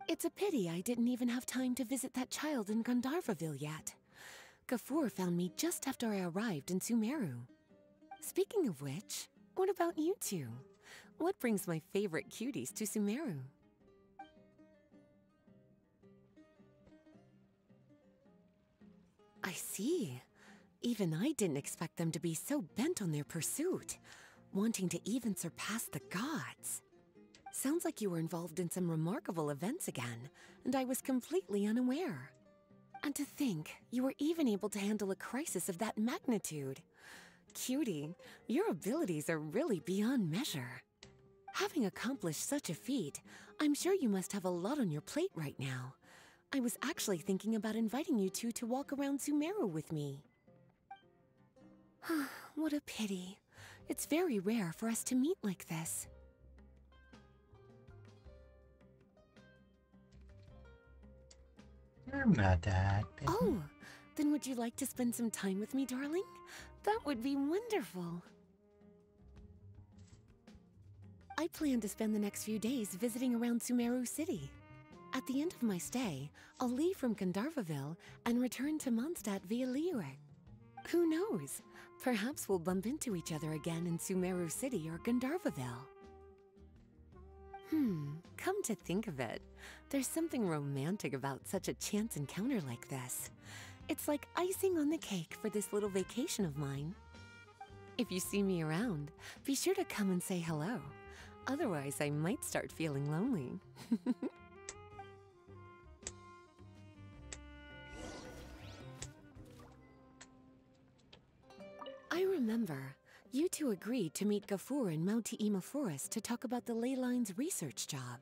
[SPEAKER 13] It's a pity I didn't even have time to visit that child in Gandharvaville yet. Gafoor found me just after I arrived in Sumeru. Speaking of which, what about you two? What brings my favorite cuties to Sumeru? I see. Even I didn't expect them to be so bent on their pursuit, wanting to even surpass the gods. Sounds like you were involved in some remarkable events again, and I was completely unaware. And to think, you were even able to handle a crisis of that magnitude. Cutie, your abilities are really beyond measure. Having accomplished such a feat, I'm sure you must have a lot on your plate right now. I was actually thinking about inviting you two to walk around Sumeru with me. What a pity. It's very rare for us to meet like this.
[SPEAKER 1] I'm not that.
[SPEAKER 13] Oh, then would you like to spend some time with me, darling? That would be wonderful. I plan to spend the next few days visiting around Sumeru City. At the end of my stay, I'll leave from Gandharvaville and return to Mondstadt via Liyue. Who knows? Perhaps we'll bump into each other again in Sumeru City or Gandharvaville. Come to think of it, there's something romantic about such a chance encounter like this. It's like icing on the cake for this little vacation of mine. If you see me around, be sure to come and say hello. Otherwise, I might start feeling lonely. I remember, you two agreed to meet Gafur in Mount Te'ima Forest to talk about the ley lines research job.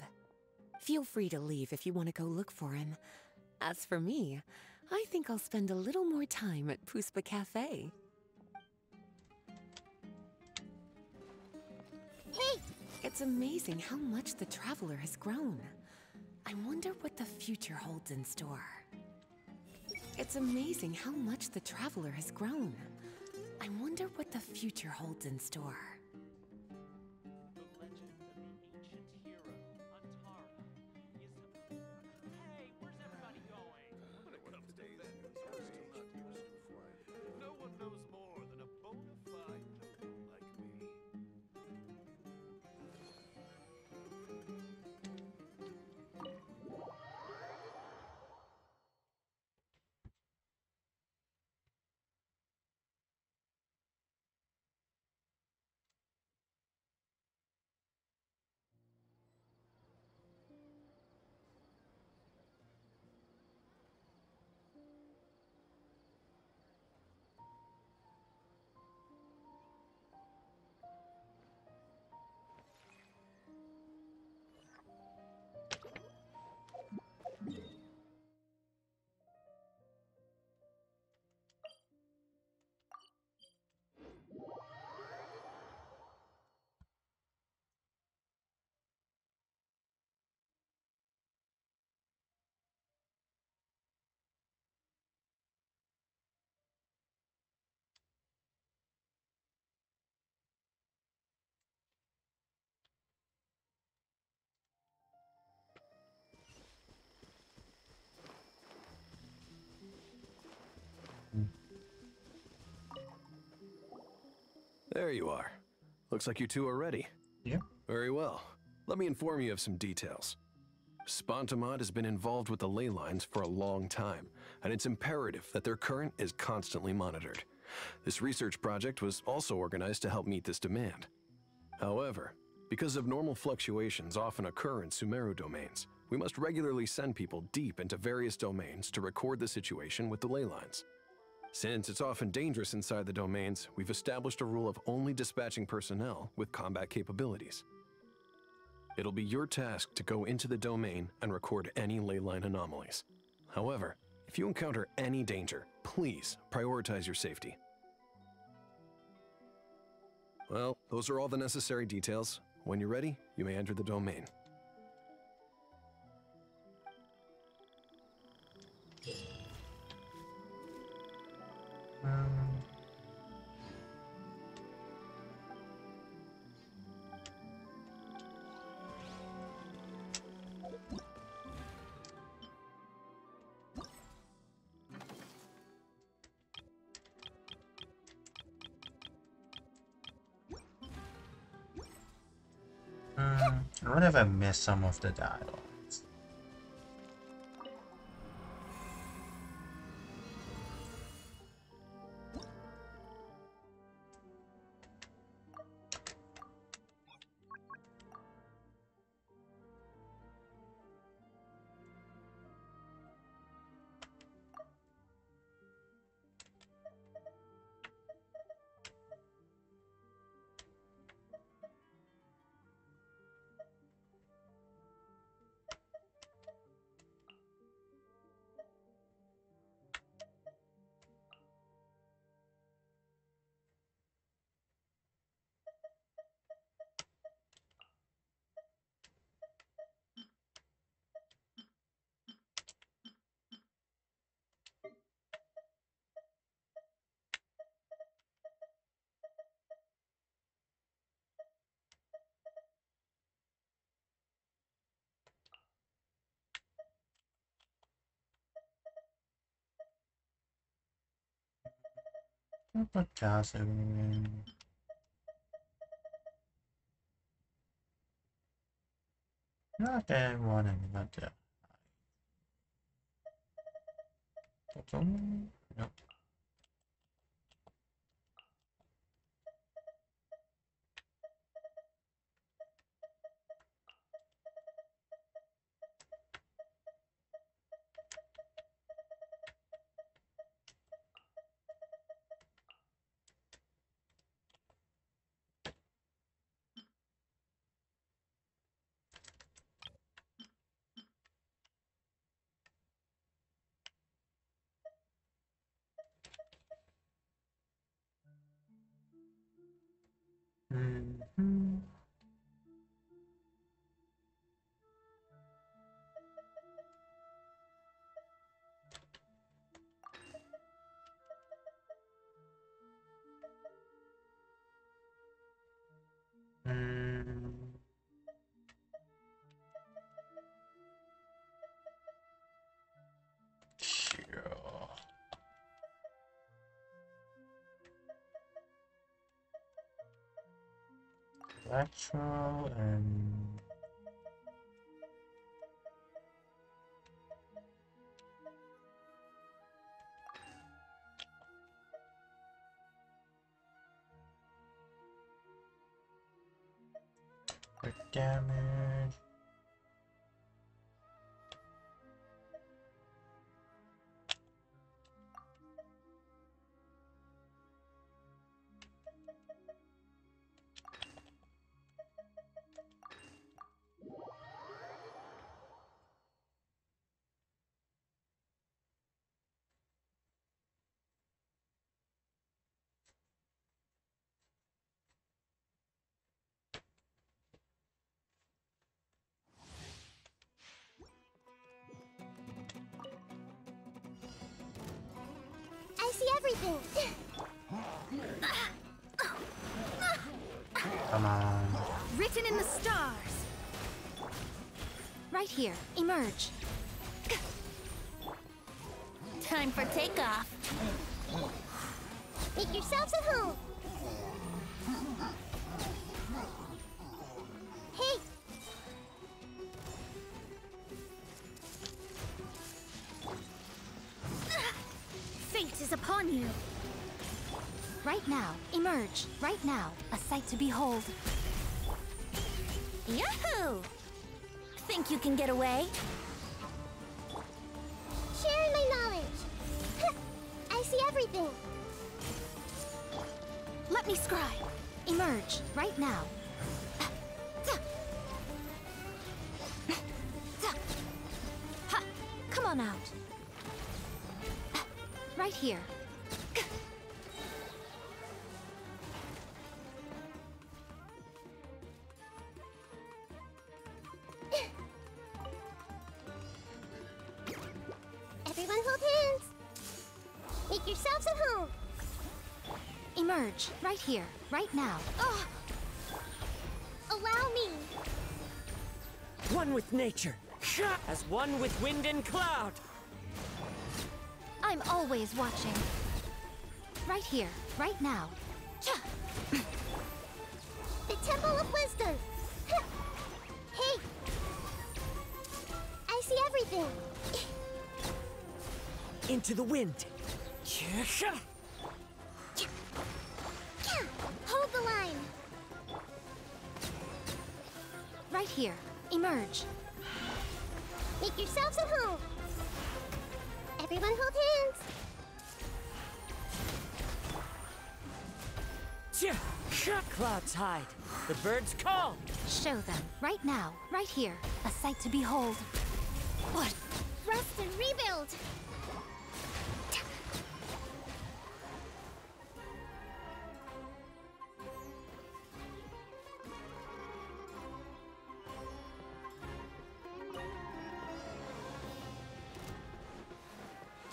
[SPEAKER 13] Feel free to leave if you want to go look for him. As for me, I think I'll spend a little more time at Puspa Cafe.
[SPEAKER 2] Hey!
[SPEAKER 13] It's amazing how much the Traveler has grown. I wonder what the future holds in store. It's amazing how much the Traveler has grown. I wonder what the future holds in store.
[SPEAKER 7] The legend of the ancient hero, Antara, is... Hey, where's everybody going? When it comes to vengeance, no one knows more than a bona fide noble like me.
[SPEAKER 12] There you are. Looks like you two are ready.
[SPEAKER 1] Yep.
[SPEAKER 12] Very well. Let me inform you of some details. Spantamod has been involved with the ley lines for a long time, and it's imperative that their current is constantly monitored. This research project was also organized to help meet this demand. However, because abnormal fluctuations often occur in Sumeru domains, we must regularly send people deep into various domains to record the situation with the ley lines. Since it's often dangerous inside the domains, we've established a rule of only dispatching personnel with combat capabilities. It'll be your task to go into the domain and record any ley line anomalies. However, if you encounter any danger, please prioritize your safety. Well, those are all the necessary details. When you're ready, you may enter the domain.
[SPEAKER 1] I wonder if I missed some of the dialogues. Apa casa? Not that one and not that. Nope. Mm-hmm. Sure. Electro and quick damage.
[SPEAKER 2] I see everything.
[SPEAKER 1] Come on.
[SPEAKER 10] Written in the stars. Right here. Emerge.
[SPEAKER 2] Time for takeoff. Make yourselves at home. Hey!
[SPEAKER 10] Fate is upon you. Right now. Emerge. Right now. A sight to behold.
[SPEAKER 2] Yahoo! Think you can get away? Sharing my knowledge. I see everything.
[SPEAKER 10] Let me scribe. Emerge. Right now. Ha! Come on out. Right here.
[SPEAKER 2] Everyone hold hands. Make yourselves at home.
[SPEAKER 10] Emerge. Right here. Right now.
[SPEAKER 2] Oh. Allow me.
[SPEAKER 14] One with nature. As one with wind and cloud.
[SPEAKER 10] I'm always watching. Right here. Right now.
[SPEAKER 2] The Temple of Wisdom. Hey. I see everything.
[SPEAKER 14] Into the wind.
[SPEAKER 2] Hold the line.
[SPEAKER 10] Right here. Emerge.
[SPEAKER 2] Make yourselves at home. Everyone hold hands.
[SPEAKER 14] Clouds hide. The birds call.
[SPEAKER 10] Show them. Right now. Right here. A sight to behold.
[SPEAKER 2] What? Rest and rebuild.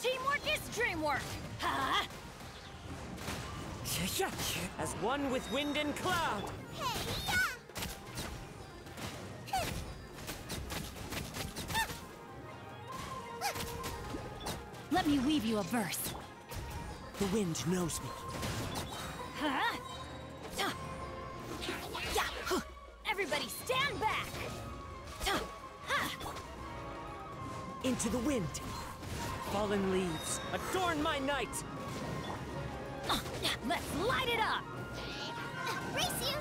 [SPEAKER 10] Teamwork is dreamwork. Huh?
[SPEAKER 14] As one with wind and cloud.
[SPEAKER 10] Let me weave you a verse.
[SPEAKER 14] The wind knows me.
[SPEAKER 10] Everybody stand back!
[SPEAKER 14] Into the wind. Fallen leaves, adorn my night!
[SPEAKER 10] Let's light it up!
[SPEAKER 2] Race you!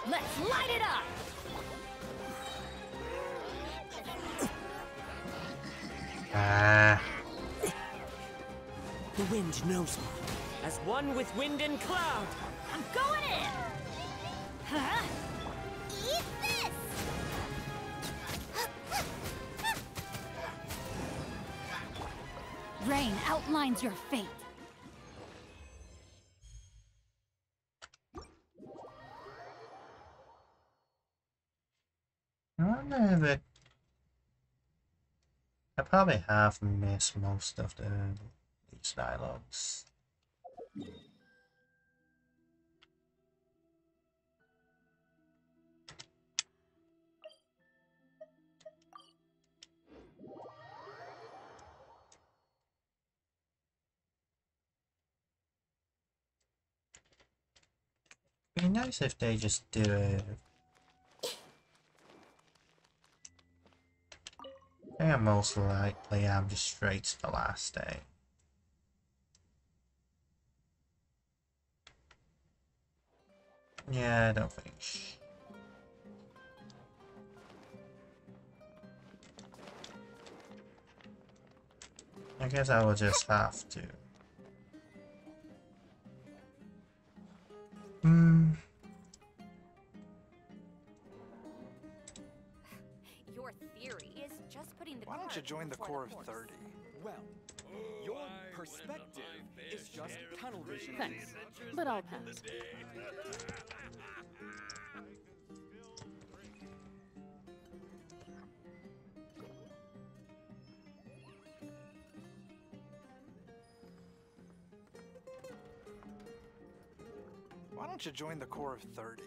[SPEAKER 10] Let's light it up!
[SPEAKER 14] The wind knows me. As one with wind and cloud.
[SPEAKER 10] I'm going in!
[SPEAKER 2] Eat this!
[SPEAKER 10] Rain outlines your fate.
[SPEAKER 1] I don't know that I probably have missed most of these dialogues. Be nice if they just do it. I think most likely I'm just straight to the last day. Yeah, I don't think. I guess I will just have to.
[SPEAKER 10] Your theory is just putting the
[SPEAKER 15] Why don't you join the Corps of 30?
[SPEAKER 5] Well, your perspective is just tunnel vision.
[SPEAKER 10] Thanks, but I'll pass.
[SPEAKER 15] Why don't you join the Corps of 30?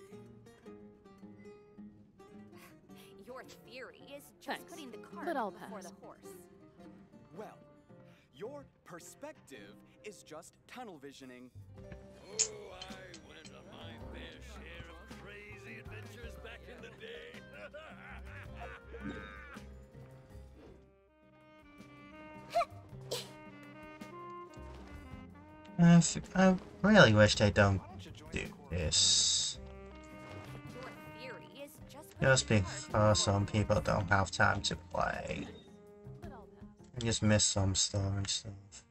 [SPEAKER 10] Your theory is just
[SPEAKER 6] Thanks,
[SPEAKER 10] putting the cart
[SPEAKER 6] but I'll
[SPEAKER 10] before
[SPEAKER 6] pass.
[SPEAKER 10] the horse.
[SPEAKER 5] Well, your perspective is just tunnel visioning.
[SPEAKER 7] Oh, I went on my fair share of crazy adventures back in the day.
[SPEAKER 1] I really wish they don't do this. Just because some people don't have time to play. I just miss some story stuff.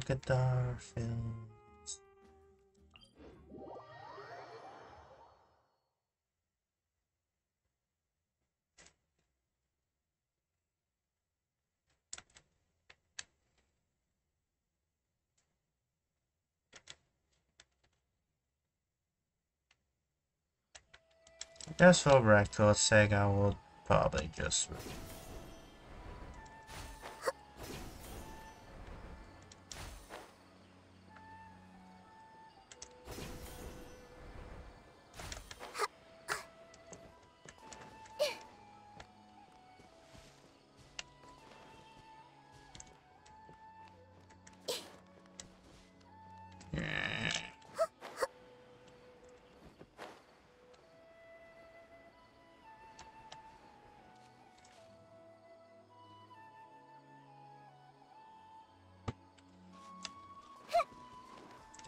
[SPEAKER 1] Guitar films. Just for record's sake, I will probably just.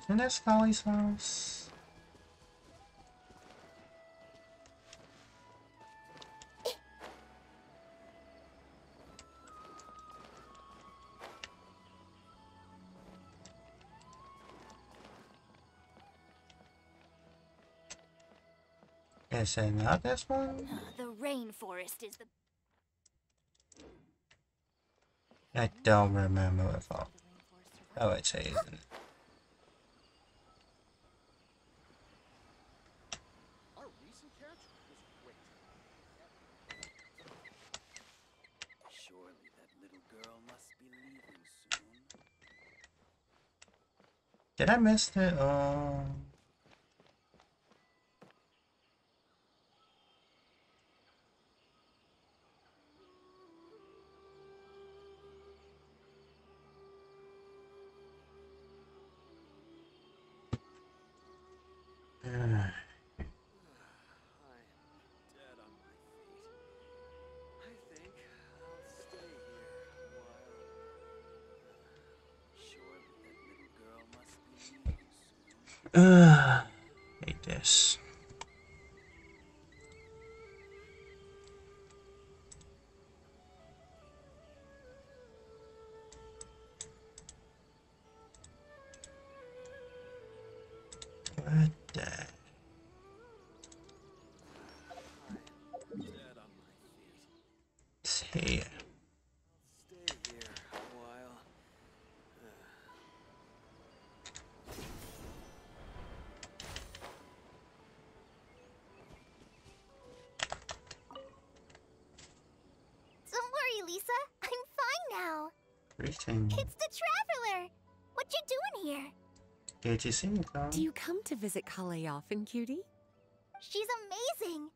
[SPEAKER 1] Isn't that Scully's house? Is it not this one?
[SPEAKER 10] The rainforest is the...
[SPEAKER 1] I don't remember if I'll... Oh, it's Hazen.
[SPEAKER 5] Our recent character was great.
[SPEAKER 6] Surely that little girl must be leaving soon.
[SPEAKER 1] Did I miss it? Hate this. What the? It's here.
[SPEAKER 6] Stay here a while.
[SPEAKER 2] Don't worry, Lisa. I'm fine now.
[SPEAKER 1] Greeting.
[SPEAKER 2] It's the Traveler. What you doing here?
[SPEAKER 1] Did you see me, Tom?
[SPEAKER 13] Do you come to visit Kale often, cutie?
[SPEAKER 2] She's amazing.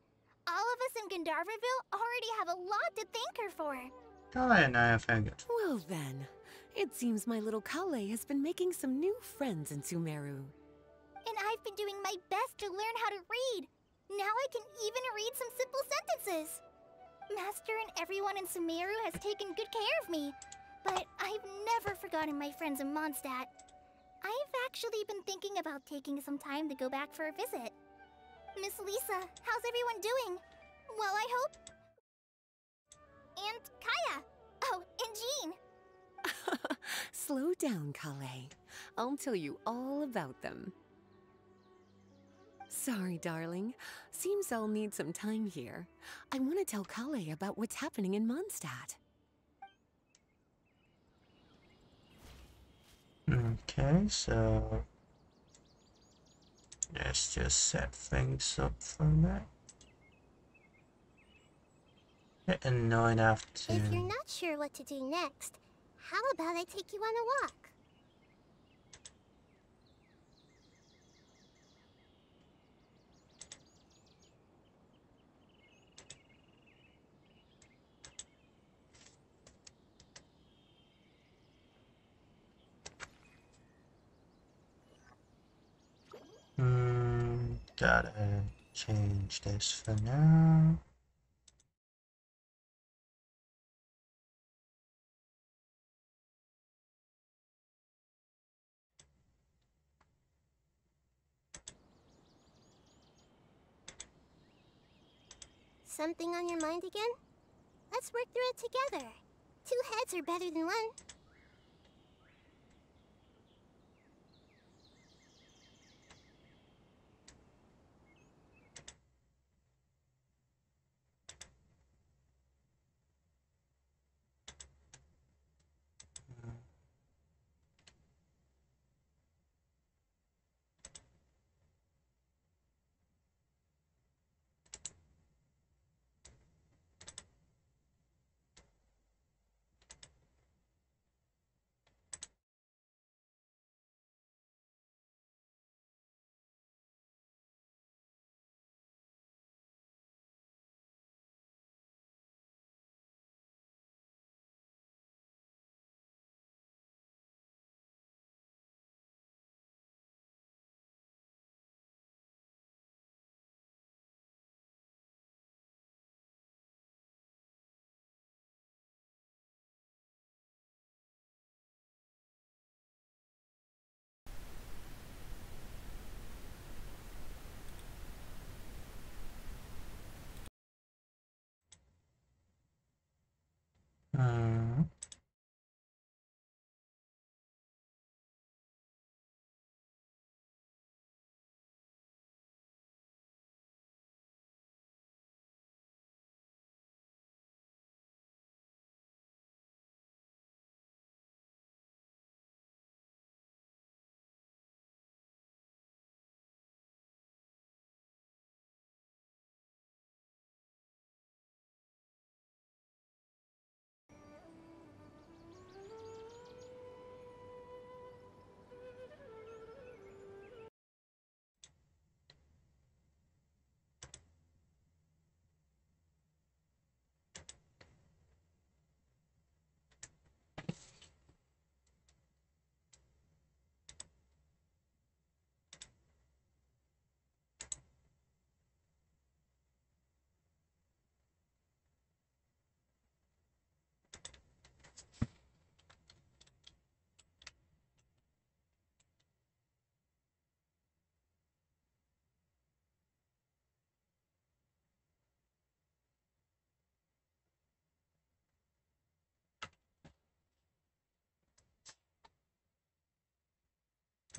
[SPEAKER 2] All of us in Gandharville already have a lot to thank her for.
[SPEAKER 1] Kale and I have had good.
[SPEAKER 13] Well then, it seems my little Kale has been making some new friends in Sumeru.
[SPEAKER 2] And I've been doing my best to learn how to read. Now I can even read some simple sentences. Master and everyone in Sumeru has taken good care of me. But I've never forgotten my friends in Mondstadt. I've actually been thinking about taking some time to go back for a visit. Miss Lisa, how's everyone doing? Well, I hope... And Kaya! Oh, and Jean!
[SPEAKER 13] Slow down, Kale. I'll tell you all about them. Sorry, darling. Seems I'll need some time here. I want to tell Kale about what's happening in Mondstadt.
[SPEAKER 1] Okay, so let's just set things up for that. Get annoyed after.
[SPEAKER 2] If you're not sure what to do next, how about I take you on a walk?
[SPEAKER 1] Gotta change this for now.
[SPEAKER 2] Something on your mind again? Let's work through it together. 2 heads are better than 1.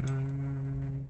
[SPEAKER 1] Hmm.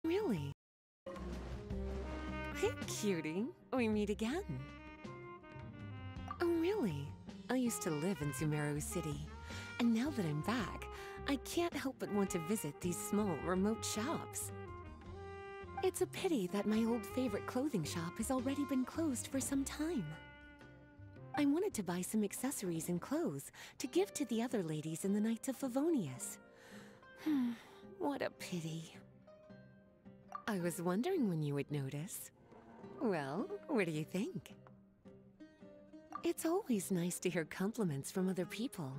[SPEAKER 13] Really? Hey, cutie. We meet again. Oh, really? I used to live in Sumeru City. And now that I'm back, I can't help but want to visit these small, remote shops. It's a pity that my old favorite clothing shop has already been closed for some time. I wanted to buy some accessories and clothes to give to the other ladies in the Knights of Favonius. What a pity. I was wondering when you would notice. Well, what do you think? It's always nice to hear compliments from other people,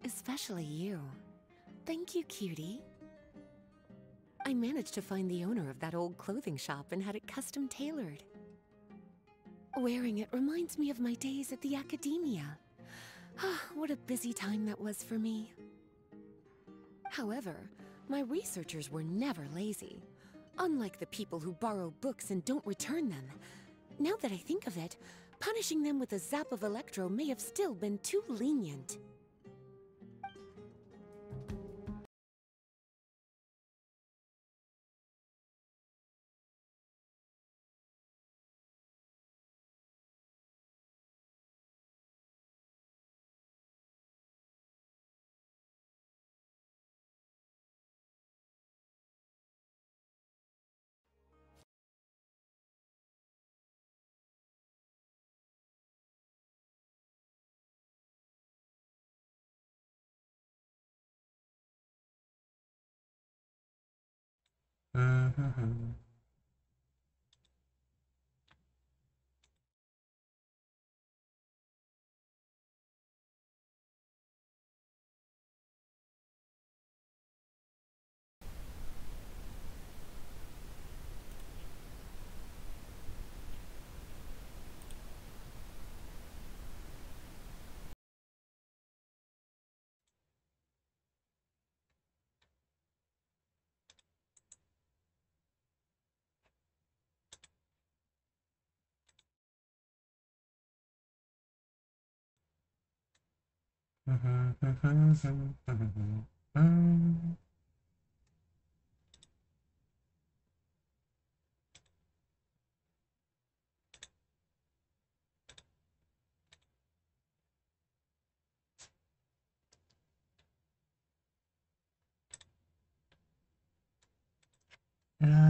[SPEAKER 13] especially you. Thank you, cutie. I managed to find the owner of that old clothing shop and had it custom tailored. Wearing it reminds me of my days at the academia. What a busy time that was for me. However, my researchers were never lazy. Unlike the people who borrow books and don't return them. Now that I think of it, punishing them with a zap of electro may have still been too lenient.
[SPEAKER 1] Mm-hmm.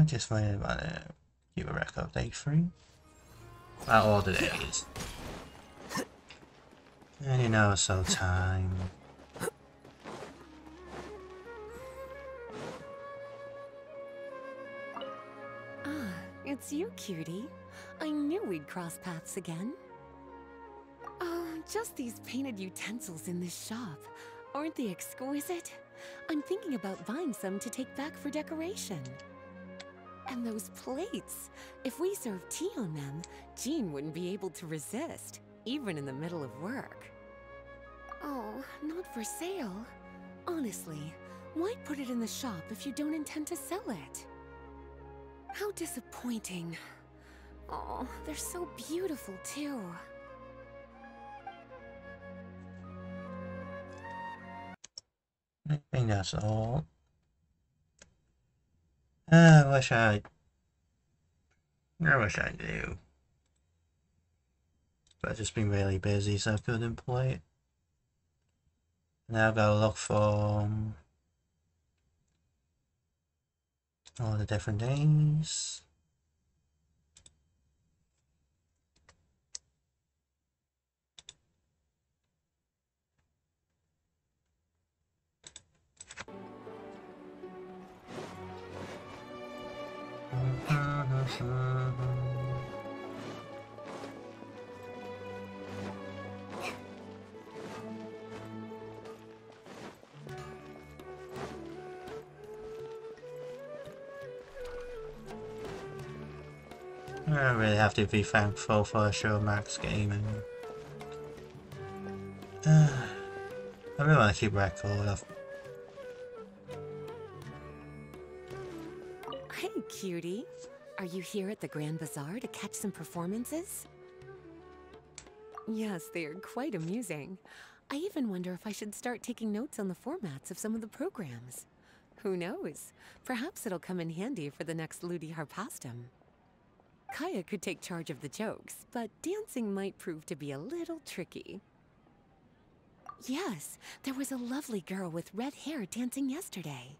[SPEAKER 1] Just wait a minute. Keep a record of day 3. All the days. And you know, so time.
[SPEAKER 13] It's you, cutie. I knew we'd cross paths again. Oh, just these painted utensils in this shop. Aren't they exquisite? I'm thinking about buying some to take back for decoration. And those plates. If we served tea on them, Jean wouldn't be able to resist, even in the middle of work. Oh, not for sale. Honestly, why put it in the shop if you don't intend to sell it? How disappointing. Oh, they're so beautiful too.
[SPEAKER 1] I think that's all. I wish I knew. But I've just been really busy, so I couldn't play it. Now I've got to look for all the different days. I really have to be thankful for Show Max Gaming. I really want to keep record of.
[SPEAKER 13] Hey, cutie. Are you here at the Grand Bazaar to catch some performances? Yes, they are quite amusing. I even wonder if I should start taking notes on the formats of some of the programs. Who knows? Perhaps it'll come in handy for the next Ludi Harpastum. Kaya could take charge of the jokes, but dancing might prove to be a little tricky. Yes, there was a lovely girl with red hair dancing yesterday.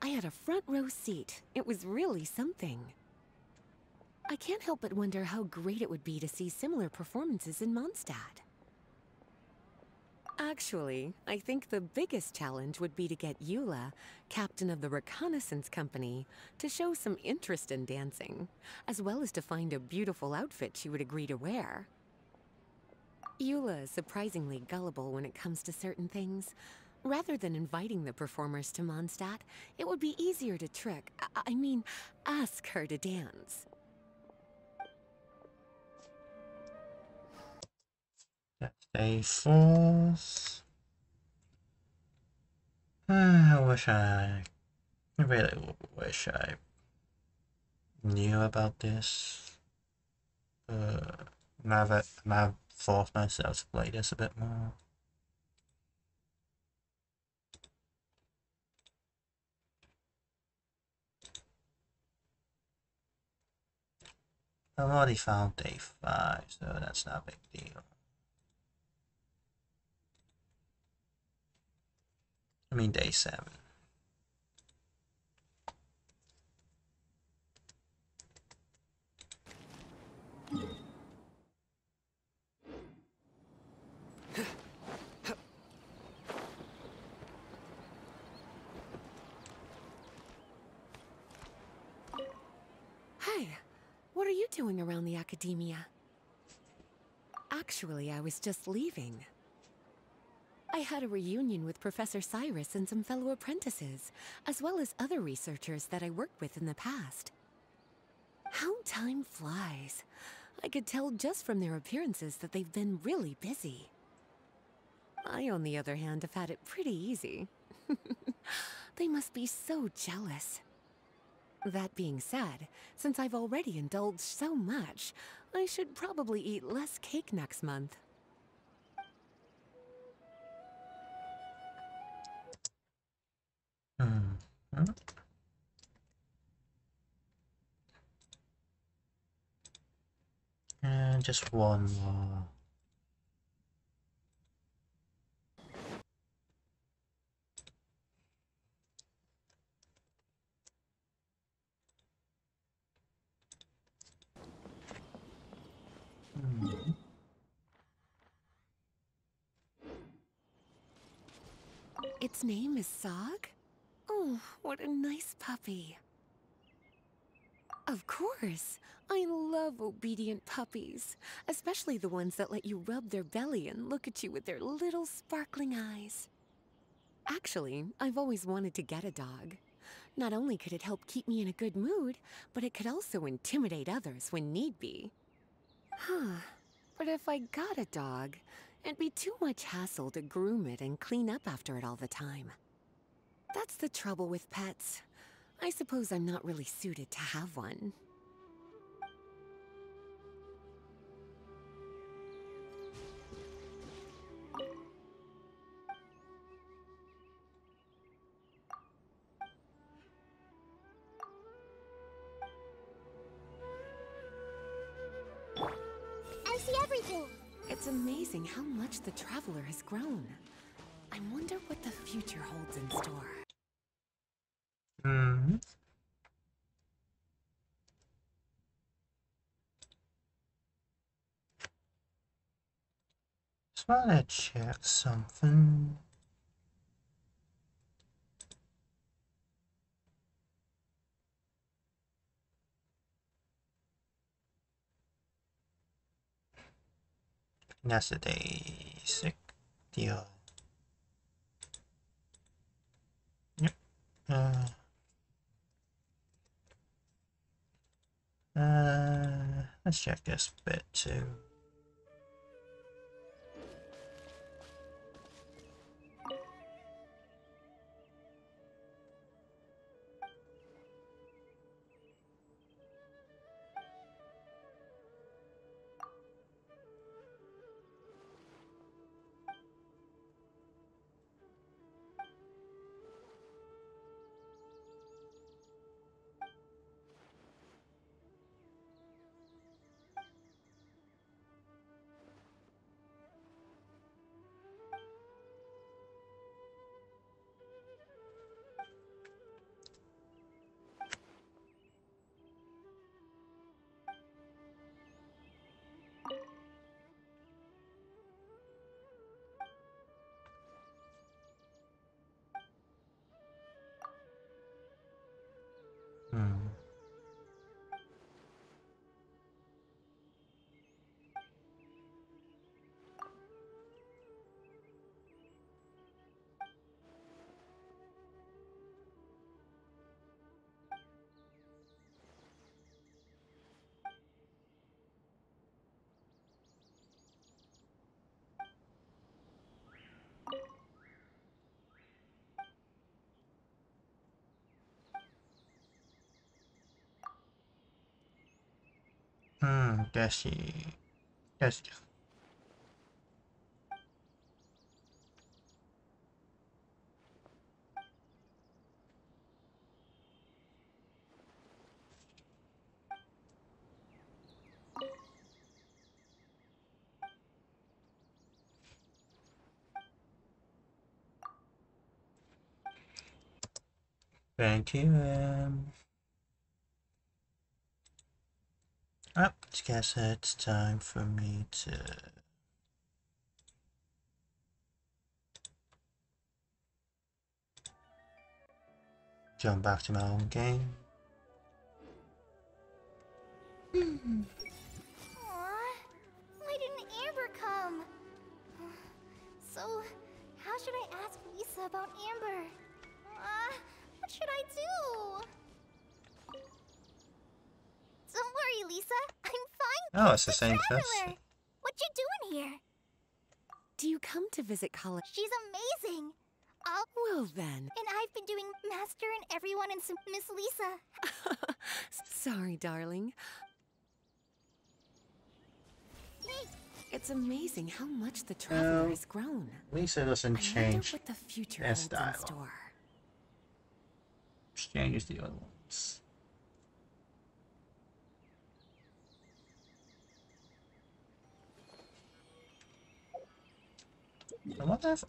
[SPEAKER 13] I had a front row seat. It was really something. I can't help but wonder how great it would be to see similar performances in Mondstadt. Actually, I think the biggest challenge would be to get Eula, captain of the reconnaissance company, to show some interest in dancing, as well as to find a beautiful outfit she would agree to wear. Eula is surprisingly gullible when it comes to certain things. Rather than inviting the performers to Mondstadt, it would be easier to trick, I mean, ask her to dance.
[SPEAKER 1] Day 4th. I really wish I knew about this. I've forced myself to play this a bit more. I've already found day 5, so that's not a big deal. I mean day 7.
[SPEAKER 13] Hey, what are you doing around the academia? Actually, I was just leaving. I had a reunion with Professor Cyrus and some fellow apprentices, as well as other researchers that I worked with in the past. How time flies. I could tell just from their appearances that they've been really busy. I, on the other hand, have had it pretty easy. They must be so jealous. That being said, since I've already indulged so much, I should probably eat less cake next month.
[SPEAKER 1] And just one more.
[SPEAKER 13] Its name is Sog? Oh, what a nice puppy. Of course. I love obedient puppies, especially the ones that let you rub their belly and look at you with their little sparkling eyes. Actually, I've always wanted to get a dog. Not only could it help keep me in a good mood, but it could also intimidate others when need be. Huh. But if I got a dog, it'd be too much hassle to groom it and clean up after it all the time. That's the trouble with pets. I suppose I'm not really suited to have one.
[SPEAKER 2] I see everything.
[SPEAKER 13] It's amazing how much the Traveler has grown. I wonder what the future holds in store.
[SPEAKER 1] Just wanna check something. That's the day 6 deal. Yep. Let's check this bit too. Guess he... Guess... Thank you, I guess it's time for me to jump back to my own game.
[SPEAKER 2] Aw, why didn't Amber come? So, how should I ask Lisa about Amber? What should I do? Don't worry, Lisa. I'm fine.
[SPEAKER 1] Oh, it's the same
[SPEAKER 2] Traveler.
[SPEAKER 1] person.
[SPEAKER 2] What you doing here?
[SPEAKER 13] Do you come to visit college?
[SPEAKER 2] She's amazing.
[SPEAKER 13] Well then.
[SPEAKER 2] And I've been doing Master and everyone and Miss Lisa.
[SPEAKER 13] Sorry, darling. It's amazing how much the traveler has grown.
[SPEAKER 1] Lisa doesn't change
[SPEAKER 13] what the future
[SPEAKER 1] their
[SPEAKER 13] holds in
[SPEAKER 1] style.
[SPEAKER 13] store.
[SPEAKER 1] She changes the other ones. I wonder if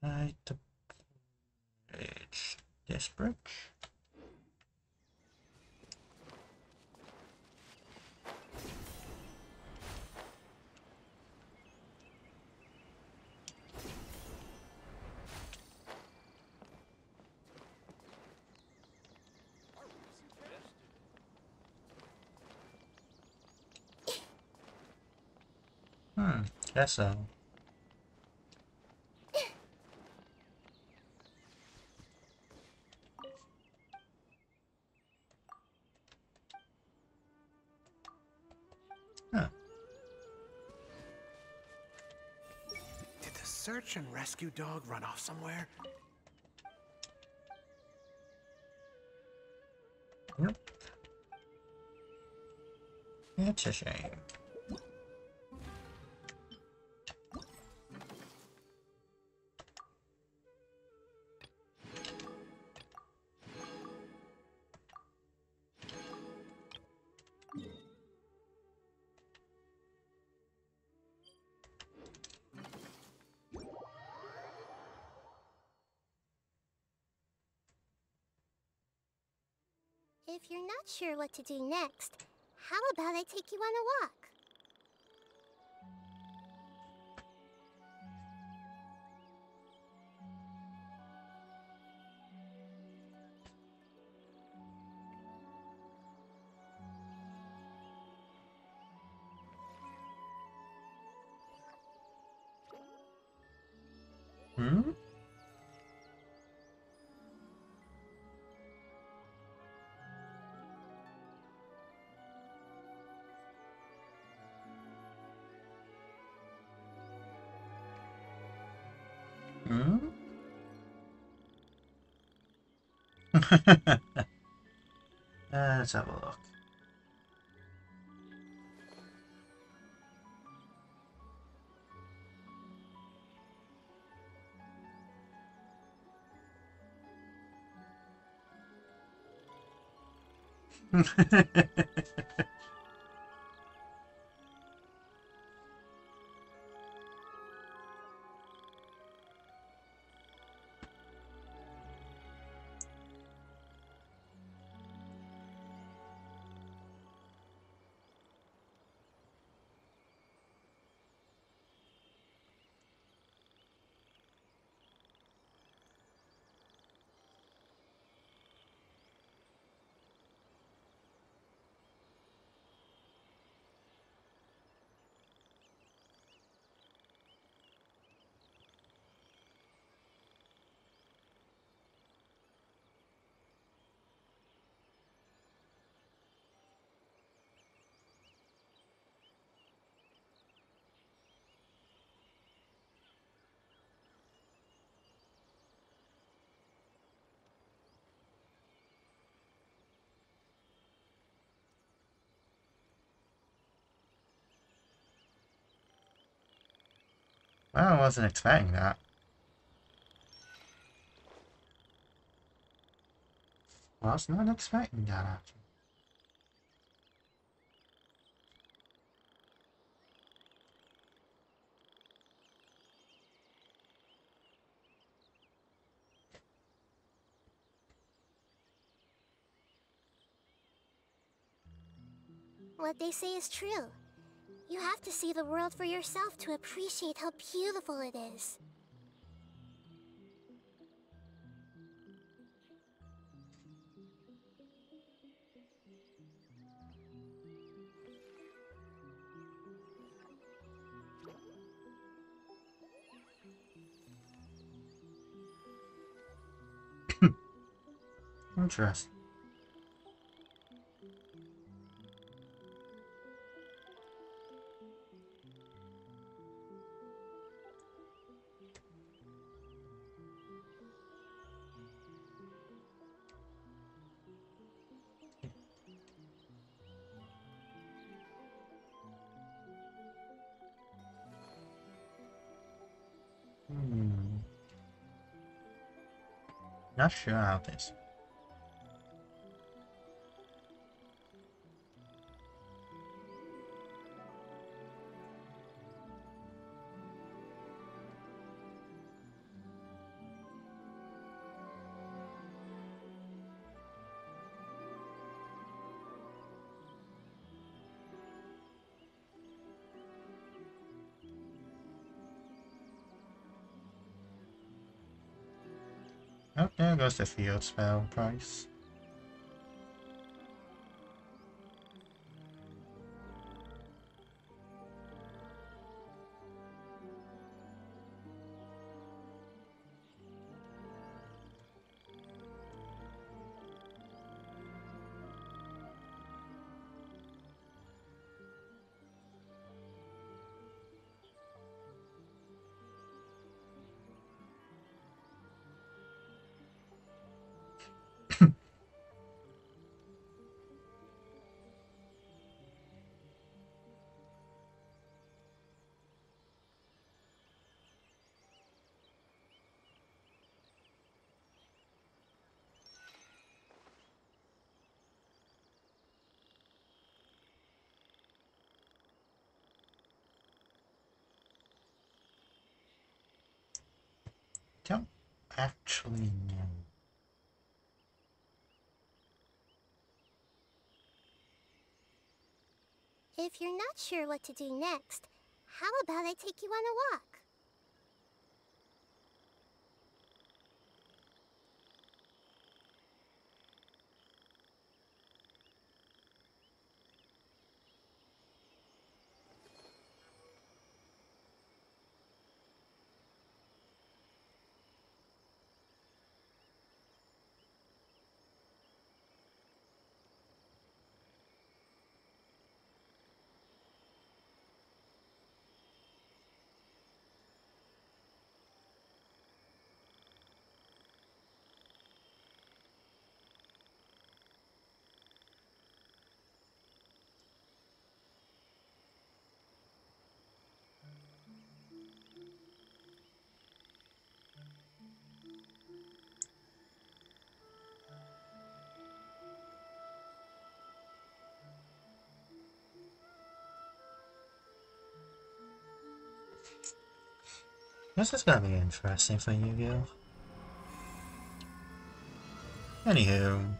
[SPEAKER 1] I the bridge. This bridge? Guess so. Huh.
[SPEAKER 7] Did the search and rescue dog run off somewhere?
[SPEAKER 1] Yep. It's a shame.
[SPEAKER 2] If you're not sure what to do next, how about I take you on a walk?
[SPEAKER 1] Hmm? Hmm? Let's have a look. I wasn't expecting that. I was not expecting that, actually.
[SPEAKER 2] What they say is true. You have to see the world for yourself to appreciate how beautiful it is.
[SPEAKER 1] Interesting. Not sure how this. Oh, there goes the field spell price. Don't actually know.
[SPEAKER 2] If you're not sure what to do next, how about I take you on a walk? This is gonna be interesting for you, Gil. Anywho,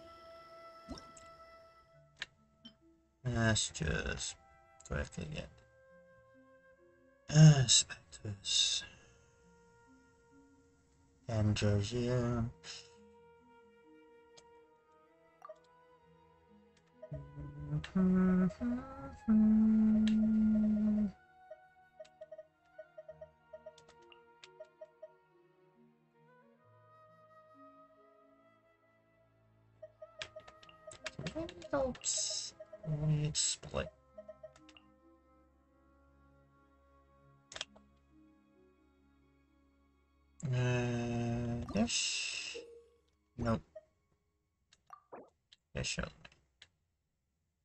[SPEAKER 2] let's just quickly get Spectres and Georgia. Oops. Let's split. This. Nope. This should.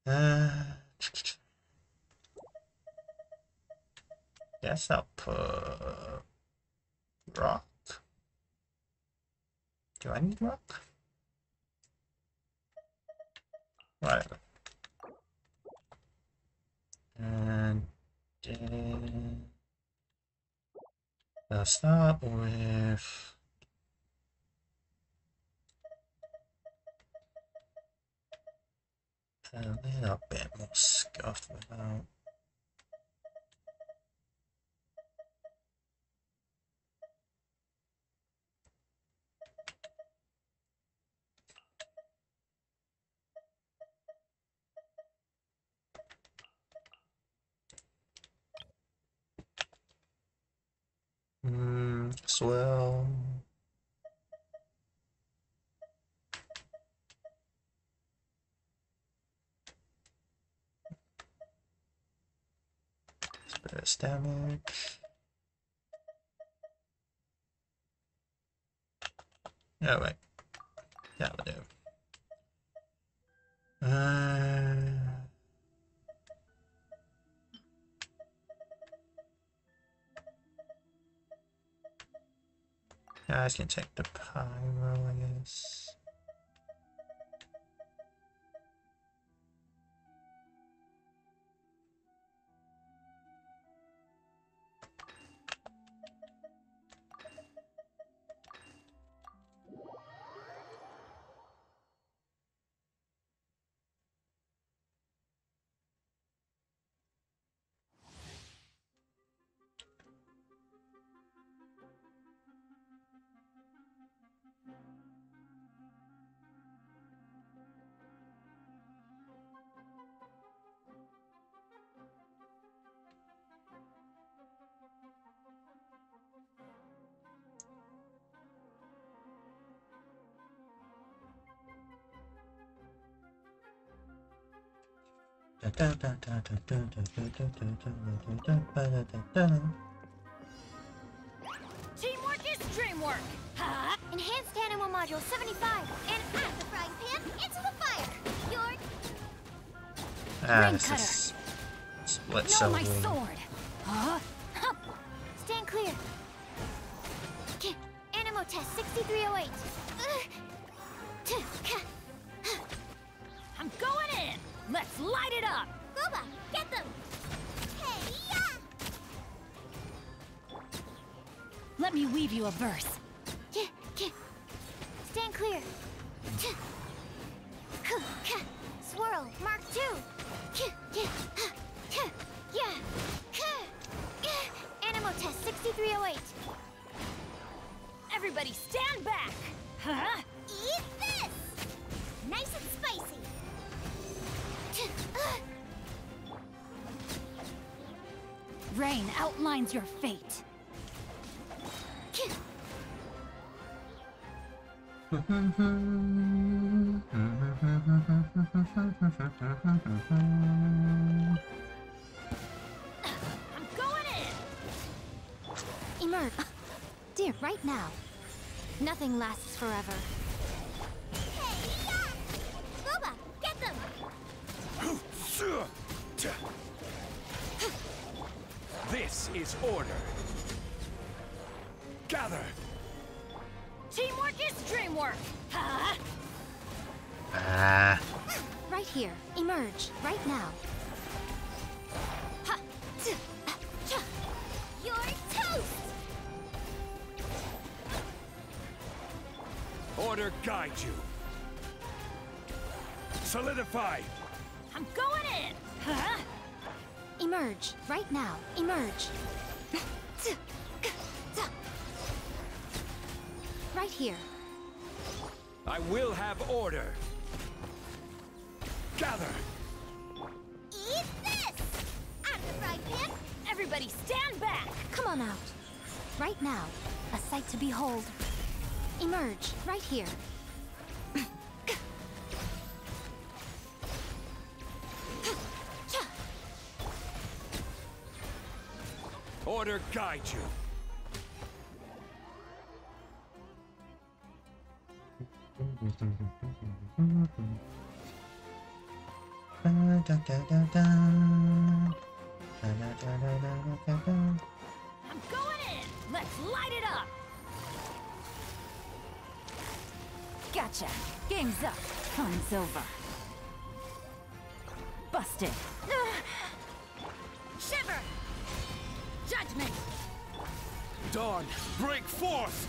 [SPEAKER 2] This.
[SPEAKER 1] Guess I'll put rock. Do I need rock? Whatever. And then I'll start with a little bit more scuffed without. Swell. Spirit damage. Oh wait, that will do. Guys can take the pyro, I guess.
[SPEAKER 2] Teamwork is dreamwork! Enhanced Animal Module 75, and add the frying pan into the fire!
[SPEAKER 1] This is split
[SPEAKER 2] No,
[SPEAKER 1] so
[SPEAKER 2] my
[SPEAKER 1] weird.
[SPEAKER 2] sword! Stand clear! Animal Test 6308!
[SPEAKER 10] I'm going in! Let's light it up!
[SPEAKER 2] Boba, get them! Hey-ya!
[SPEAKER 10] Let me weave you a verse.
[SPEAKER 2] Stand clear! Swirl, Mark 2! Animal Test 6308!
[SPEAKER 10] Everybody stand back! Huh?
[SPEAKER 2] Eat this! Nice and spicy!
[SPEAKER 10] Rain outlines your fate. I'm going in!
[SPEAKER 2] Emerge. Dear, right now. Nothing lasts forever. Hey-ya! Boba, get them!
[SPEAKER 3] This is order. Gather.
[SPEAKER 10] Teamwork is dreamwork! Huh?
[SPEAKER 2] Right here. Emerge. Right now. You're toast!
[SPEAKER 3] Order guide you. Solidify.
[SPEAKER 10] I'm going in! Huh?
[SPEAKER 2] Emerge. Right now. Emerge. Right here.
[SPEAKER 3] I will have order. Gather.
[SPEAKER 2] Eat this! Out of the frying pan!
[SPEAKER 10] Everybody stand back!
[SPEAKER 2] Come on out. Right now. A sight to behold. Emerge. Right here.
[SPEAKER 3] Order guide you.
[SPEAKER 16] I'm going in! Let's light it up! Gotcha. Game's up. Fun's over. Busted. Shiver! Judgment!
[SPEAKER 4] Dawn, break forth!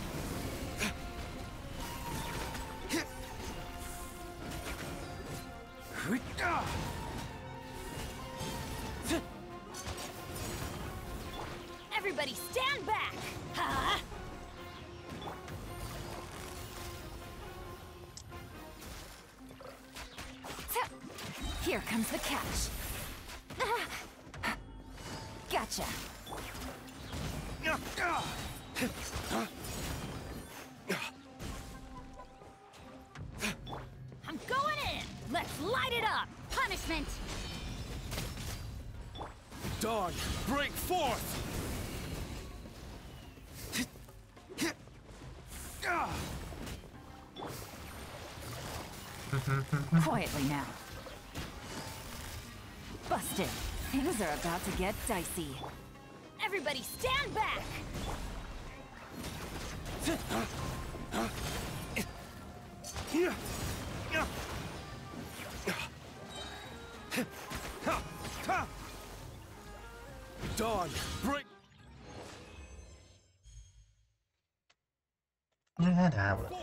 [SPEAKER 16] Everybody stand back! Huh? Here comes the catch. Gotcha. I'm going in! Let's light it up! Punishment!
[SPEAKER 4] Dawn, break forth!
[SPEAKER 16] Quietly now. Busted. Things are about to get dicey. Everybody stand back!
[SPEAKER 4] Dawn, break!
[SPEAKER 1] Yeah, that was.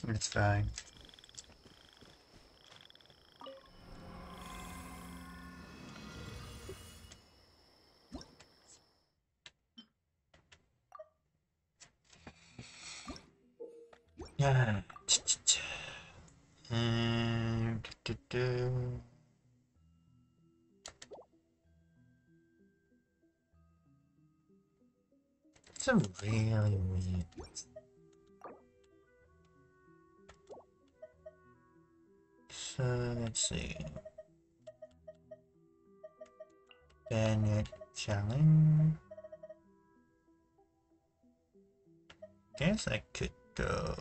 [SPEAKER 1] It's fine. Yeah. And it's a really weird. So let's see. Bennett challenge. Guess I could go.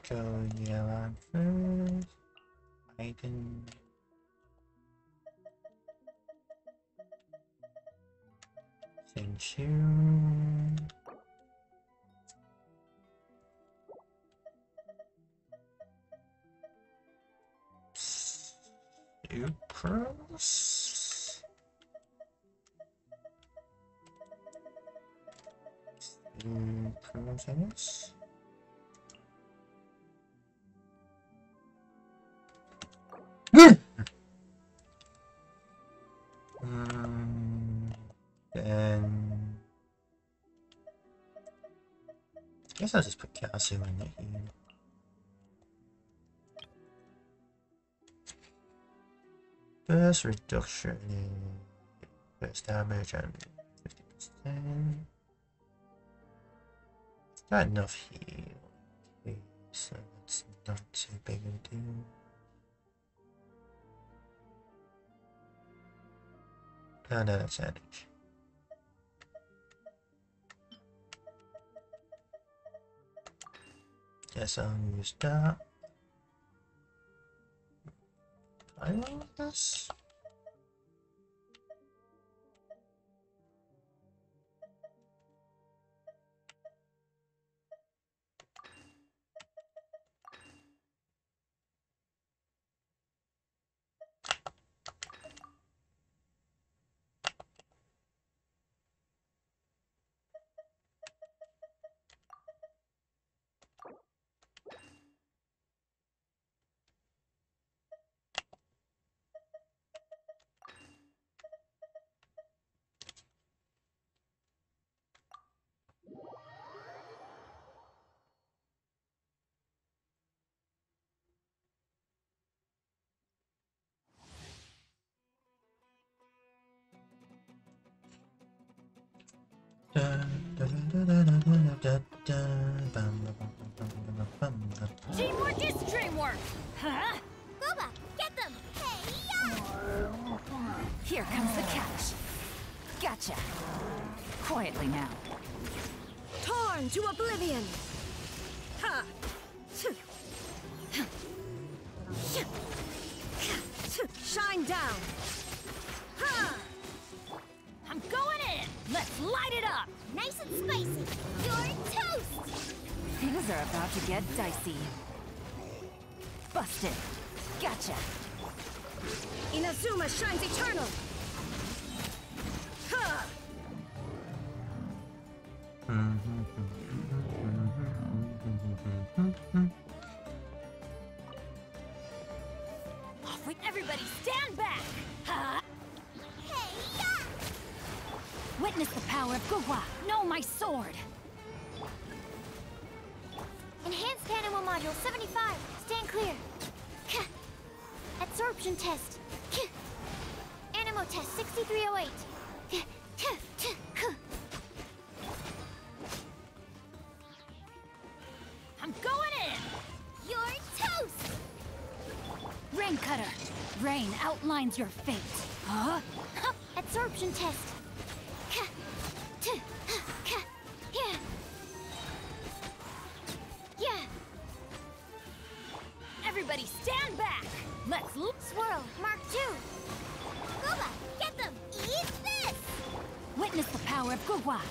[SPEAKER 1] Go yellow first. Item. Same Genshin. Supers. Supers. Then I guess I'll just put Casu in the here. Burst reduction, burst damage and 50%. Got enough heal. Okay, so that's not too big a deal. And then it's advantage. Guess I'll use that. I want this.
[SPEAKER 16] Teamwork is dreamwork! Huh?
[SPEAKER 2] Boba, get them!
[SPEAKER 16] Here comes the catch. Gotcha. Quietly now.
[SPEAKER 10] Torn to oblivion! Ha! Shine down! Ha!
[SPEAKER 16] I'm going in! Let's light it up!
[SPEAKER 2] Nice and spicy. You're toast!
[SPEAKER 16] Things are about to get dicey. Busted. Gotcha.
[SPEAKER 10] Inazuma shines eternal! Ha!
[SPEAKER 16] Off with everybody, stand back! Ha! Witness the power of Gugwa. Know my sword.
[SPEAKER 2] Enhanced animal module 75. Stand clear. Absorption test. Animo test 6308.
[SPEAKER 16] I'm going in!
[SPEAKER 2] You're toast!
[SPEAKER 16] Rain Cutter. Rain outlines your fate. Huh?
[SPEAKER 2] Absorption test. Yeah.
[SPEAKER 16] Everybody stand back! Let's
[SPEAKER 2] Swirl, Mark II. Boba, get them! Eat this!
[SPEAKER 16] witness the power of Gugwa.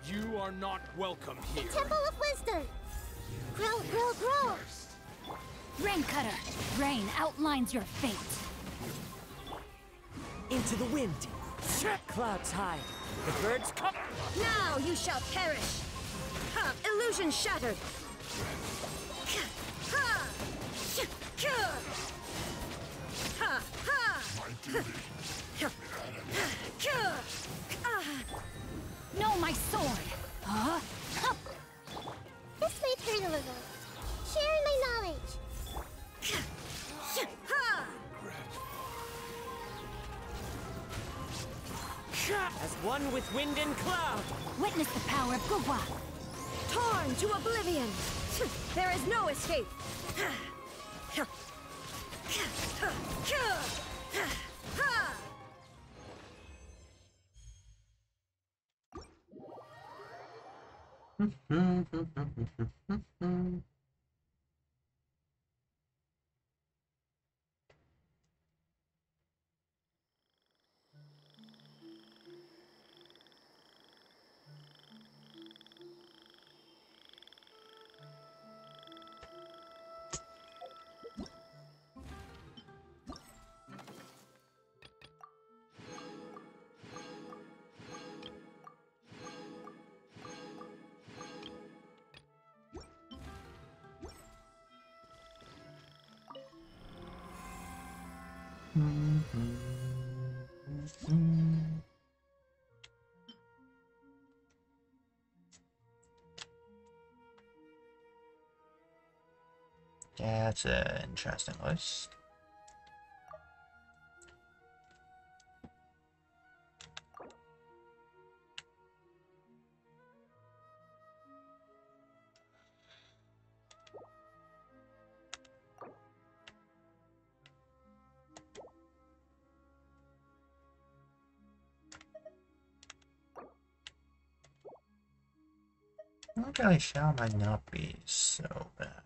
[SPEAKER 7] You are not welcome here.
[SPEAKER 2] The Temple of Wisdom. Grow, grow, grow.
[SPEAKER 16] Rain Cutter. Rain outlines your fate.
[SPEAKER 14] Into the wind. Clouds high. The birds come.
[SPEAKER 10] Now you shall perish. Ha! Illusion shattered. Ha! Ha! Ha!
[SPEAKER 16] Know my sword. Huh?
[SPEAKER 2] This may hurt a little. Sharing my knowledge.
[SPEAKER 14] As one with wind and cloud.
[SPEAKER 16] Witness the power of Gugwa.
[SPEAKER 10] Torn to oblivion. There is no escape.
[SPEAKER 1] That's an interesting list. Okay, shall might not be so bad.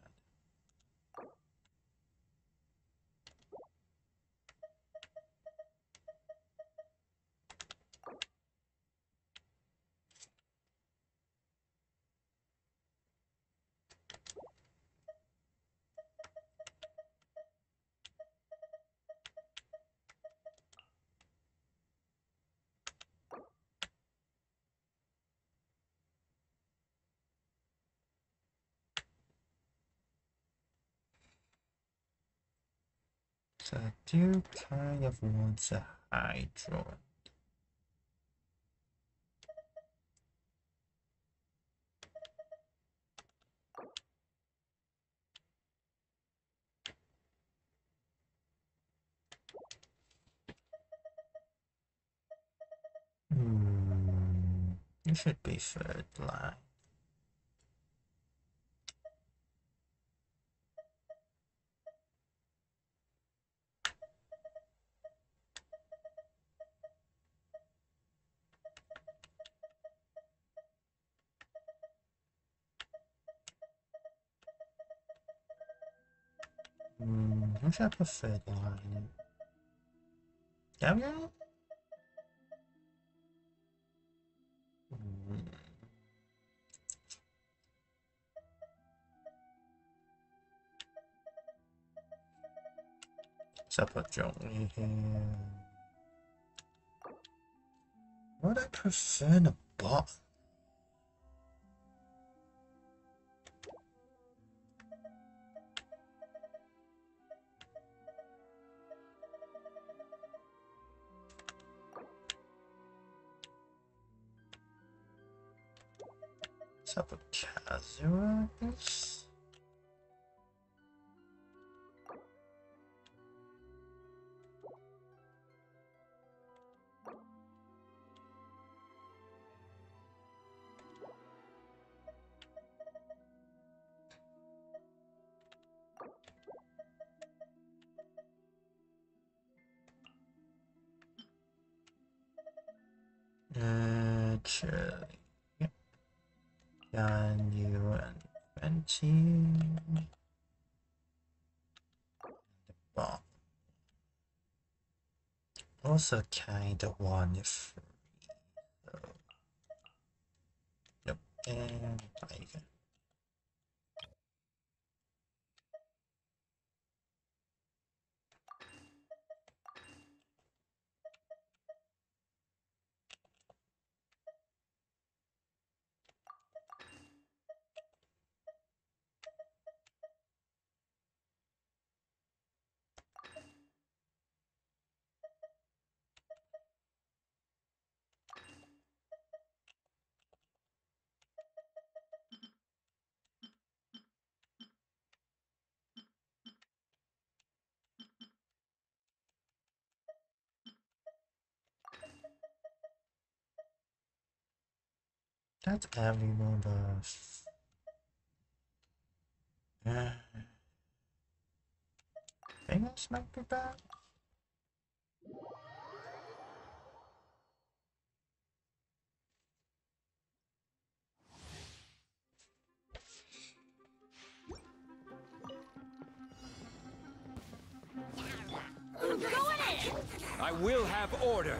[SPEAKER 1] So I do kind of want a hydro. It should be third line. Who should I put third line? Gabriel? So I put Johnny here. Would I prefer in a bot? So I put Kazura, I guess. Actually, yep. Done you and 20. The bomb. Also kind of want it free. So. Nope. And Tiger. That's everyone, but fingers might be bad.
[SPEAKER 14] I will have order.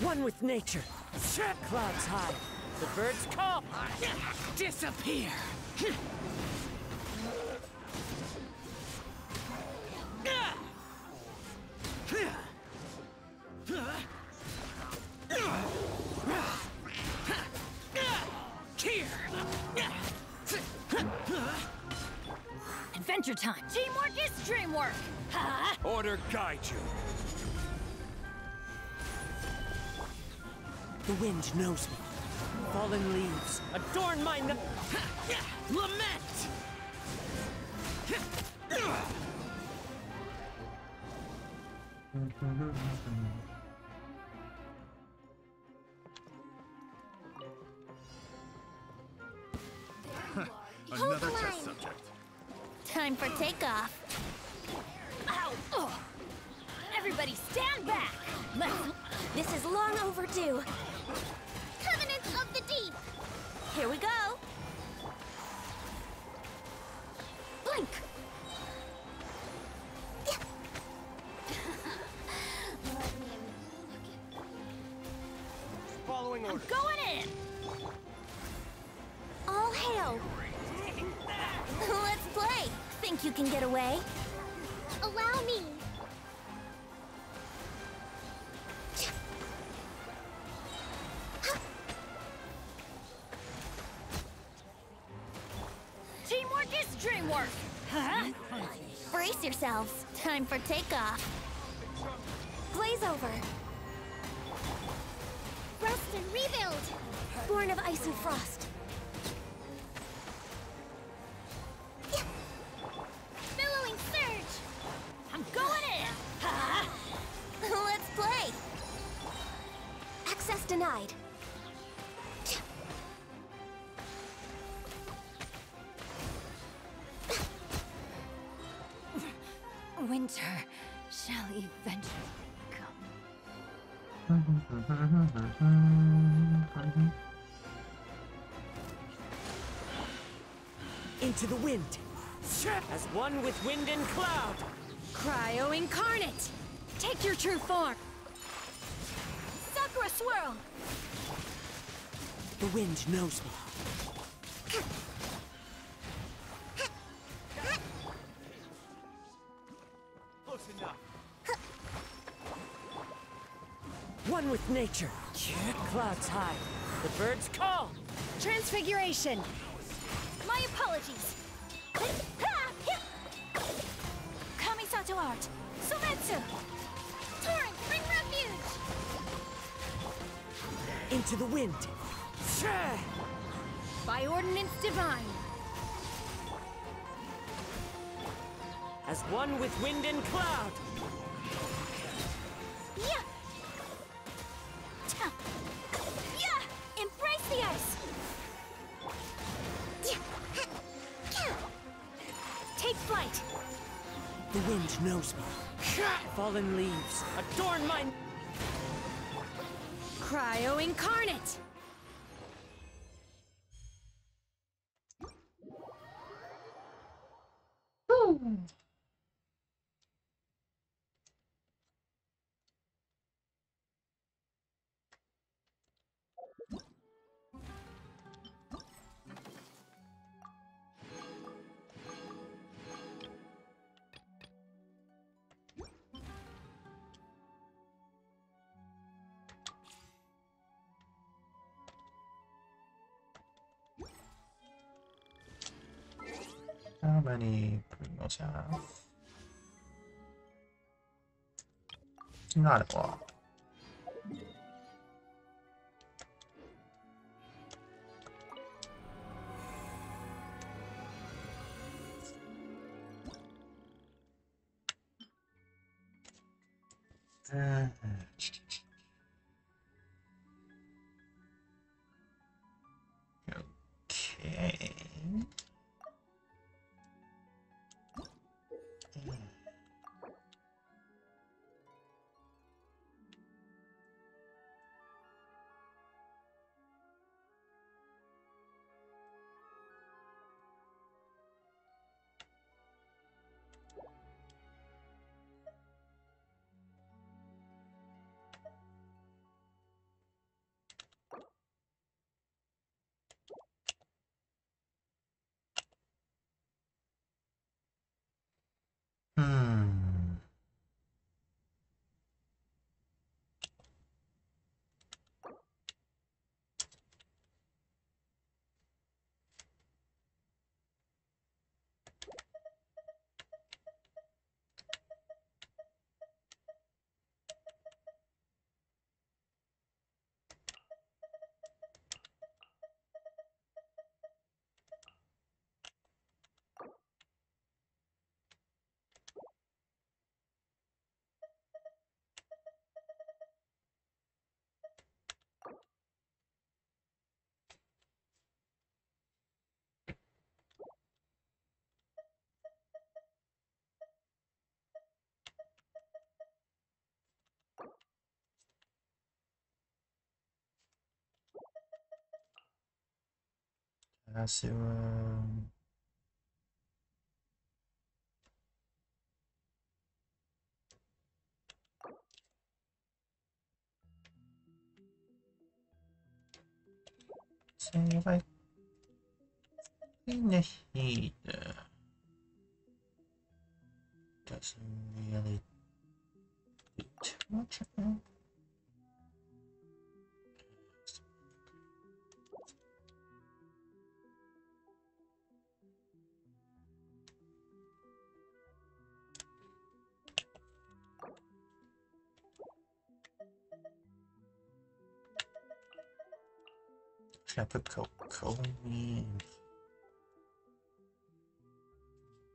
[SPEAKER 14] One with nature. Clouds high. The birds call. Disappear.
[SPEAKER 16] Adventure time. Teamwork is dreamwork. Ha!
[SPEAKER 14] Order guide you. The wind knows me. Fallen leaves adorn my lament.
[SPEAKER 2] Another test subject. Time for takeoff.
[SPEAKER 16] Ow! Ugh. Everybody stand back!
[SPEAKER 2] This is long overdue. Covenants of the Deep. Here we go. Blink.
[SPEAKER 14] Following order.
[SPEAKER 16] Going in!
[SPEAKER 2] All hail. Let's play. Think you can get away? Allow me.
[SPEAKER 16] Teamwork is dreamwork! Huh?
[SPEAKER 2] Brace yourselves. Time for takeoff. Glaze over. Rust and rebuild. Born of ice and frost. Billowing surge.
[SPEAKER 16] I'm going in! Huh?
[SPEAKER 2] Let's play. Access denied.
[SPEAKER 16] Winter shall eventually come.
[SPEAKER 14] Into the wind. As one with wind and cloud.
[SPEAKER 16] Cryo incarnate! Take your true form! Sakura swirl!
[SPEAKER 14] The wind knows me.
[SPEAKER 7] Close enough.
[SPEAKER 14] One with nature. Clouds high. The birds call.
[SPEAKER 16] Transfiguration! My apologies! Kamisato art! Sumetsu!
[SPEAKER 2] Torrent, bring refuge!
[SPEAKER 14] Into the wind.
[SPEAKER 16] By ordinance divine!
[SPEAKER 14] As one with wind and cloud.
[SPEAKER 2] Yeah! Yeah! Embrace the ice!
[SPEAKER 16] Take flight!
[SPEAKER 14] The wind knows me. Fallen leaves adorn my...
[SPEAKER 16] Cryo incarnate!
[SPEAKER 1] How many primos have? Not a lot. Okay. Zero. See if I clean the heater. Doesn't really do too much. Should I put Coca-Cola in?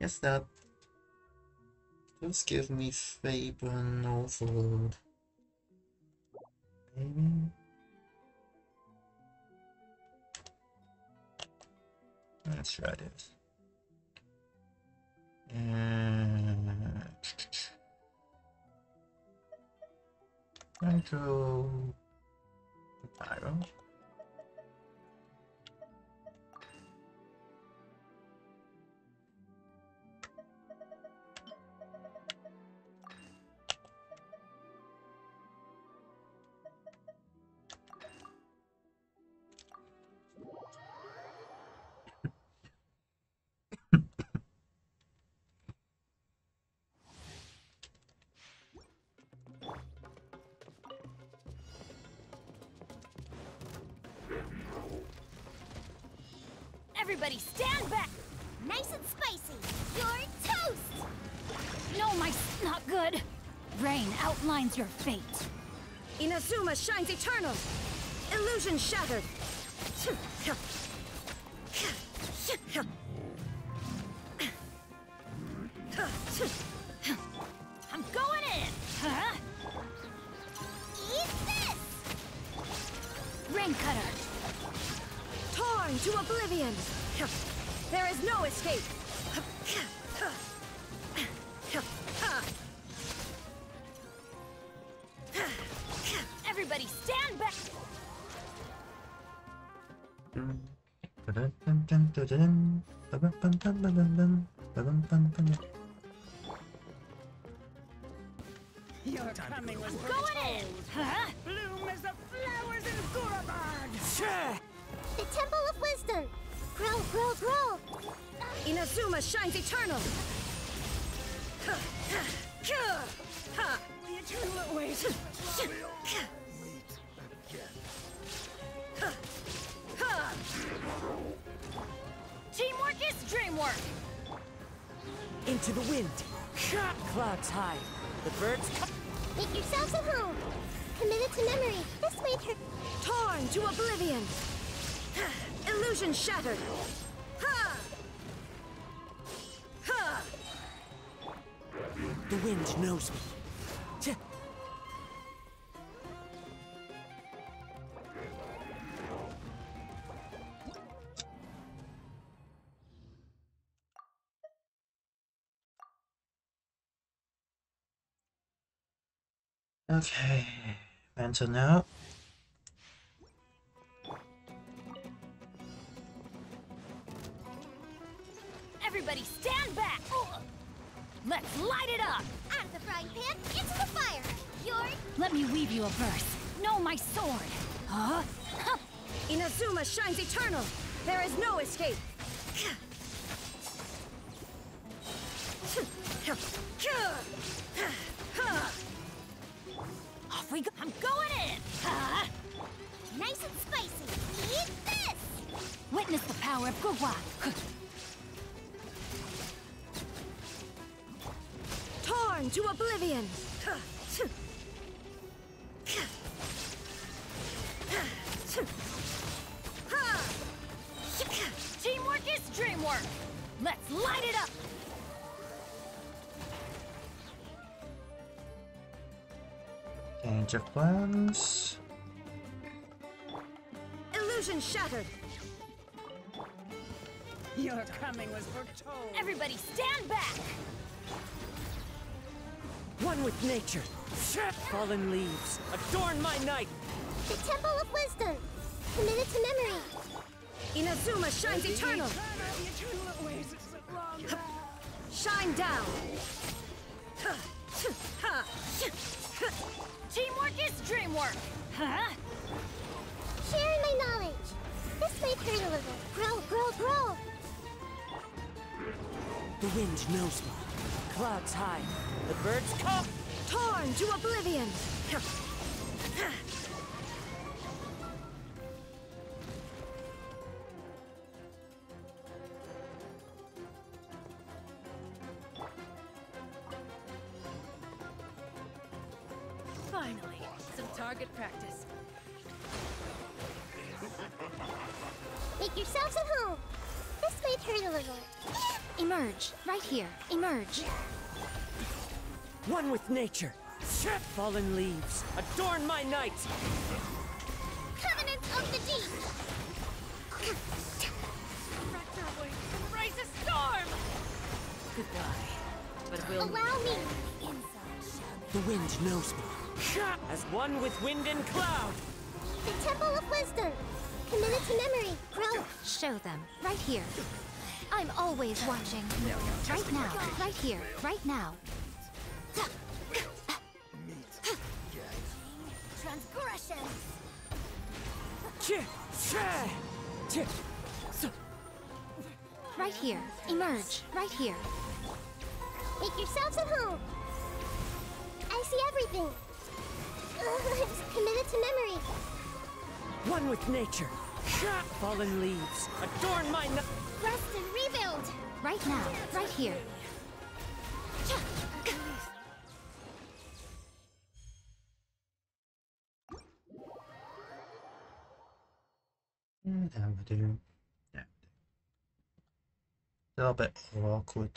[SPEAKER 1] Guess that does give me Fabian overload. Maybe. Let's try this. Nitro. Pyro.
[SPEAKER 16] Everybody stand back!
[SPEAKER 2] Nice and spicy. You're toast!
[SPEAKER 16] No, not good. Rain outlines your fate.
[SPEAKER 10] Inazuma shines eternal! Illusion shattered!
[SPEAKER 16] I'm going in! Huh?
[SPEAKER 2] Eat this!
[SPEAKER 16] Rain cutter!
[SPEAKER 10] Torn to oblivion! There is no escape!
[SPEAKER 16] Everybody stand back!
[SPEAKER 14] Your coming was
[SPEAKER 16] going in! Huh?
[SPEAKER 14] Bloom as the flowers in Gurabad!
[SPEAKER 2] The Temple of Wisdom! Grow, grow, grow!
[SPEAKER 10] Inazuma shines eternal!
[SPEAKER 14] The eternal awaits!
[SPEAKER 16] Teamwork is dreamwork!
[SPEAKER 14] Into the wind! Clouds high. The birds come.
[SPEAKER 2] Make yourselves at home! Committed to memory. This made her...
[SPEAKER 10] Torn to oblivion! Illusion shattered!
[SPEAKER 14] The wind knows me.
[SPEAKER 1] Okay, Vanta now.
[SPEAKER 16] Everybody stand back! Let's light it up!
[SPEAKER 2] Out of the frying pan, into the fire! You're...
[SPEAKER 16] Let me weave you a verse. No, my sword! Huh?
[SPEAKER 10] Inazuma shines eternal! There is no escape!
[SPEAKER 16] Off we go! I'm going in! Huh?
[SPEAKER 2] Nice and spicy! Eat this!
[SPEAKER 16] Witness the power of Gugwa!
[SPEAKER 10] Torn to oblivion!
[SPEAKER 16] Teamwork is dreamwork! Let's light it up!
[SPEAKER 1] Change of plans.
[SPEAKER 10] Illusion shattered!
[SPEAKER 14] Your coming was foretold.
[SPEAKER 16] Everybody stand back!
[SPEAKER 14] One with nature. Fallen leaves, adorn my night.
[SPEAKER 2] The Temple of Wisdom! Committed to memory.
[SPEAKER 10] Inazuma shines eternal! Shine down!
[SPEAKER 16] Teamwork is dreamwork! Huh?
[SPEAKER 2] Sharing my knowledge. This may hurt a little. Grow, grow, grow!
[SPEAKER 14] The wind knows me. Clouds high. The birds come.
[SPEAKER 10] Torn to oblivion!
[SPEAKER 16] Finally, some target practice.
[SPEAKER 2] Make yourselves at home. This may hurt a little.
[SPEAKER 10] Emerge, right here. Emerge.
[SPEAKER 14] One with nature. Fallen leaves, adorn my night!
[SPEAKER 2] Covenant of the Deep!
[SPEAKER 16] Raptor wings, embrace a storm!
[SPEAKER 14] Goodbye. But we'll...
[SPEAKER 2] Allow me!
[SPEAKER 14] The wind knows me. As one with wind and cloud!
[SPEAKER 2] The Temple of Wisdom! Committed to memory! Grow!
[SPEAKER 10] Show them, right here. I'm always watching. Right now, right here, right now.
[SPEAKER 2] Transgression!
[SPEAKER 10] Right here, emerge, right here.
[SPEAKER 2] Make yourselves at home! I see everything! Committed to memory!
[SPEAKER 14] One with nature. Fallen leaves, adorn my night.
[SPEAKER 2] Rest and rebuild!
[SPEAKER 10] Right now, right here.
[SPEAKER 1] That would do. Yeah. A little bit awkward.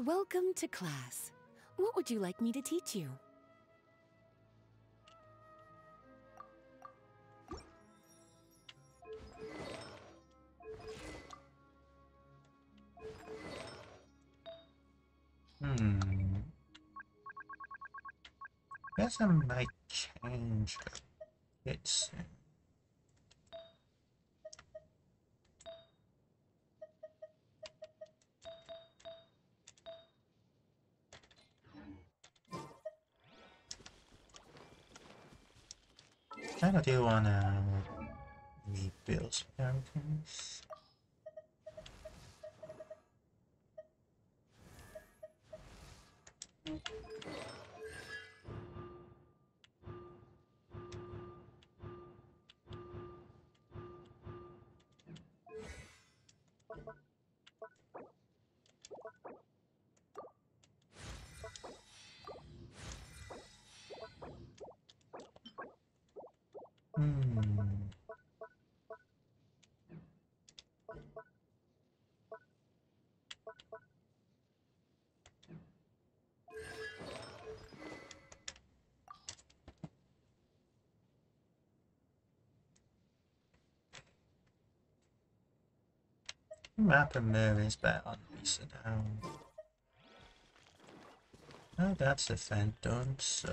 [SPEAKER 13] Welcome to class. What would you like me to teach you?
[SPEAKER 1] Guess I might change it soon. I do wanna rebuild some everything. Map and mirror is better on Resin now. Oh, that's the event done, so...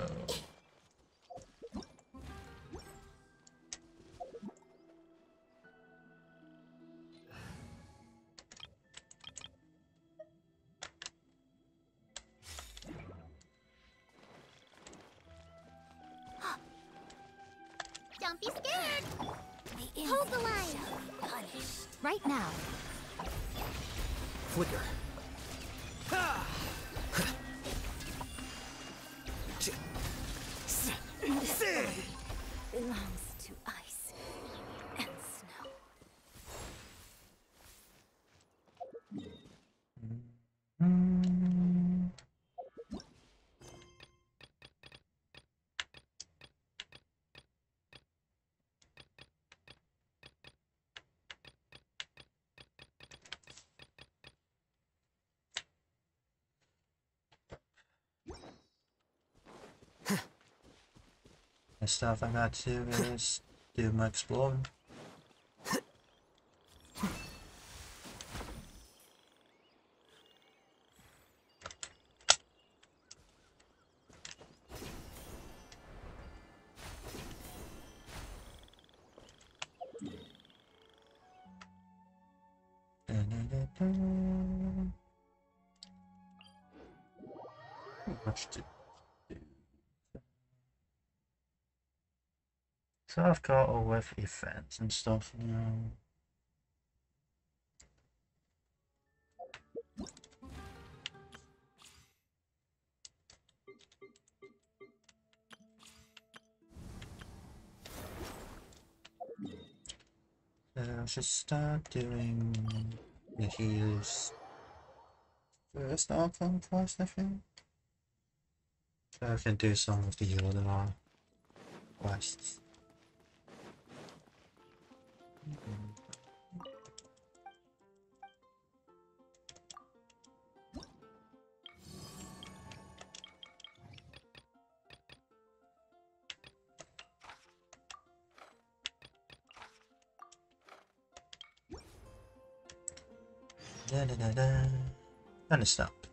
[SPEAKER 2] Don't be scared! Hold the line!
[SPEAKER 10] Right now.
[SPEAKER 3] Flicker.
[SPEAKER 10] body belongs to ice and snow.
[SPEAKER 1] The stuff I got to do is do my exploring. Much to do. So I've got all with events and stuff now. So I should start doing the healers first outcome quest, I think. So I can do some of the other quests. Da da da da. And stop.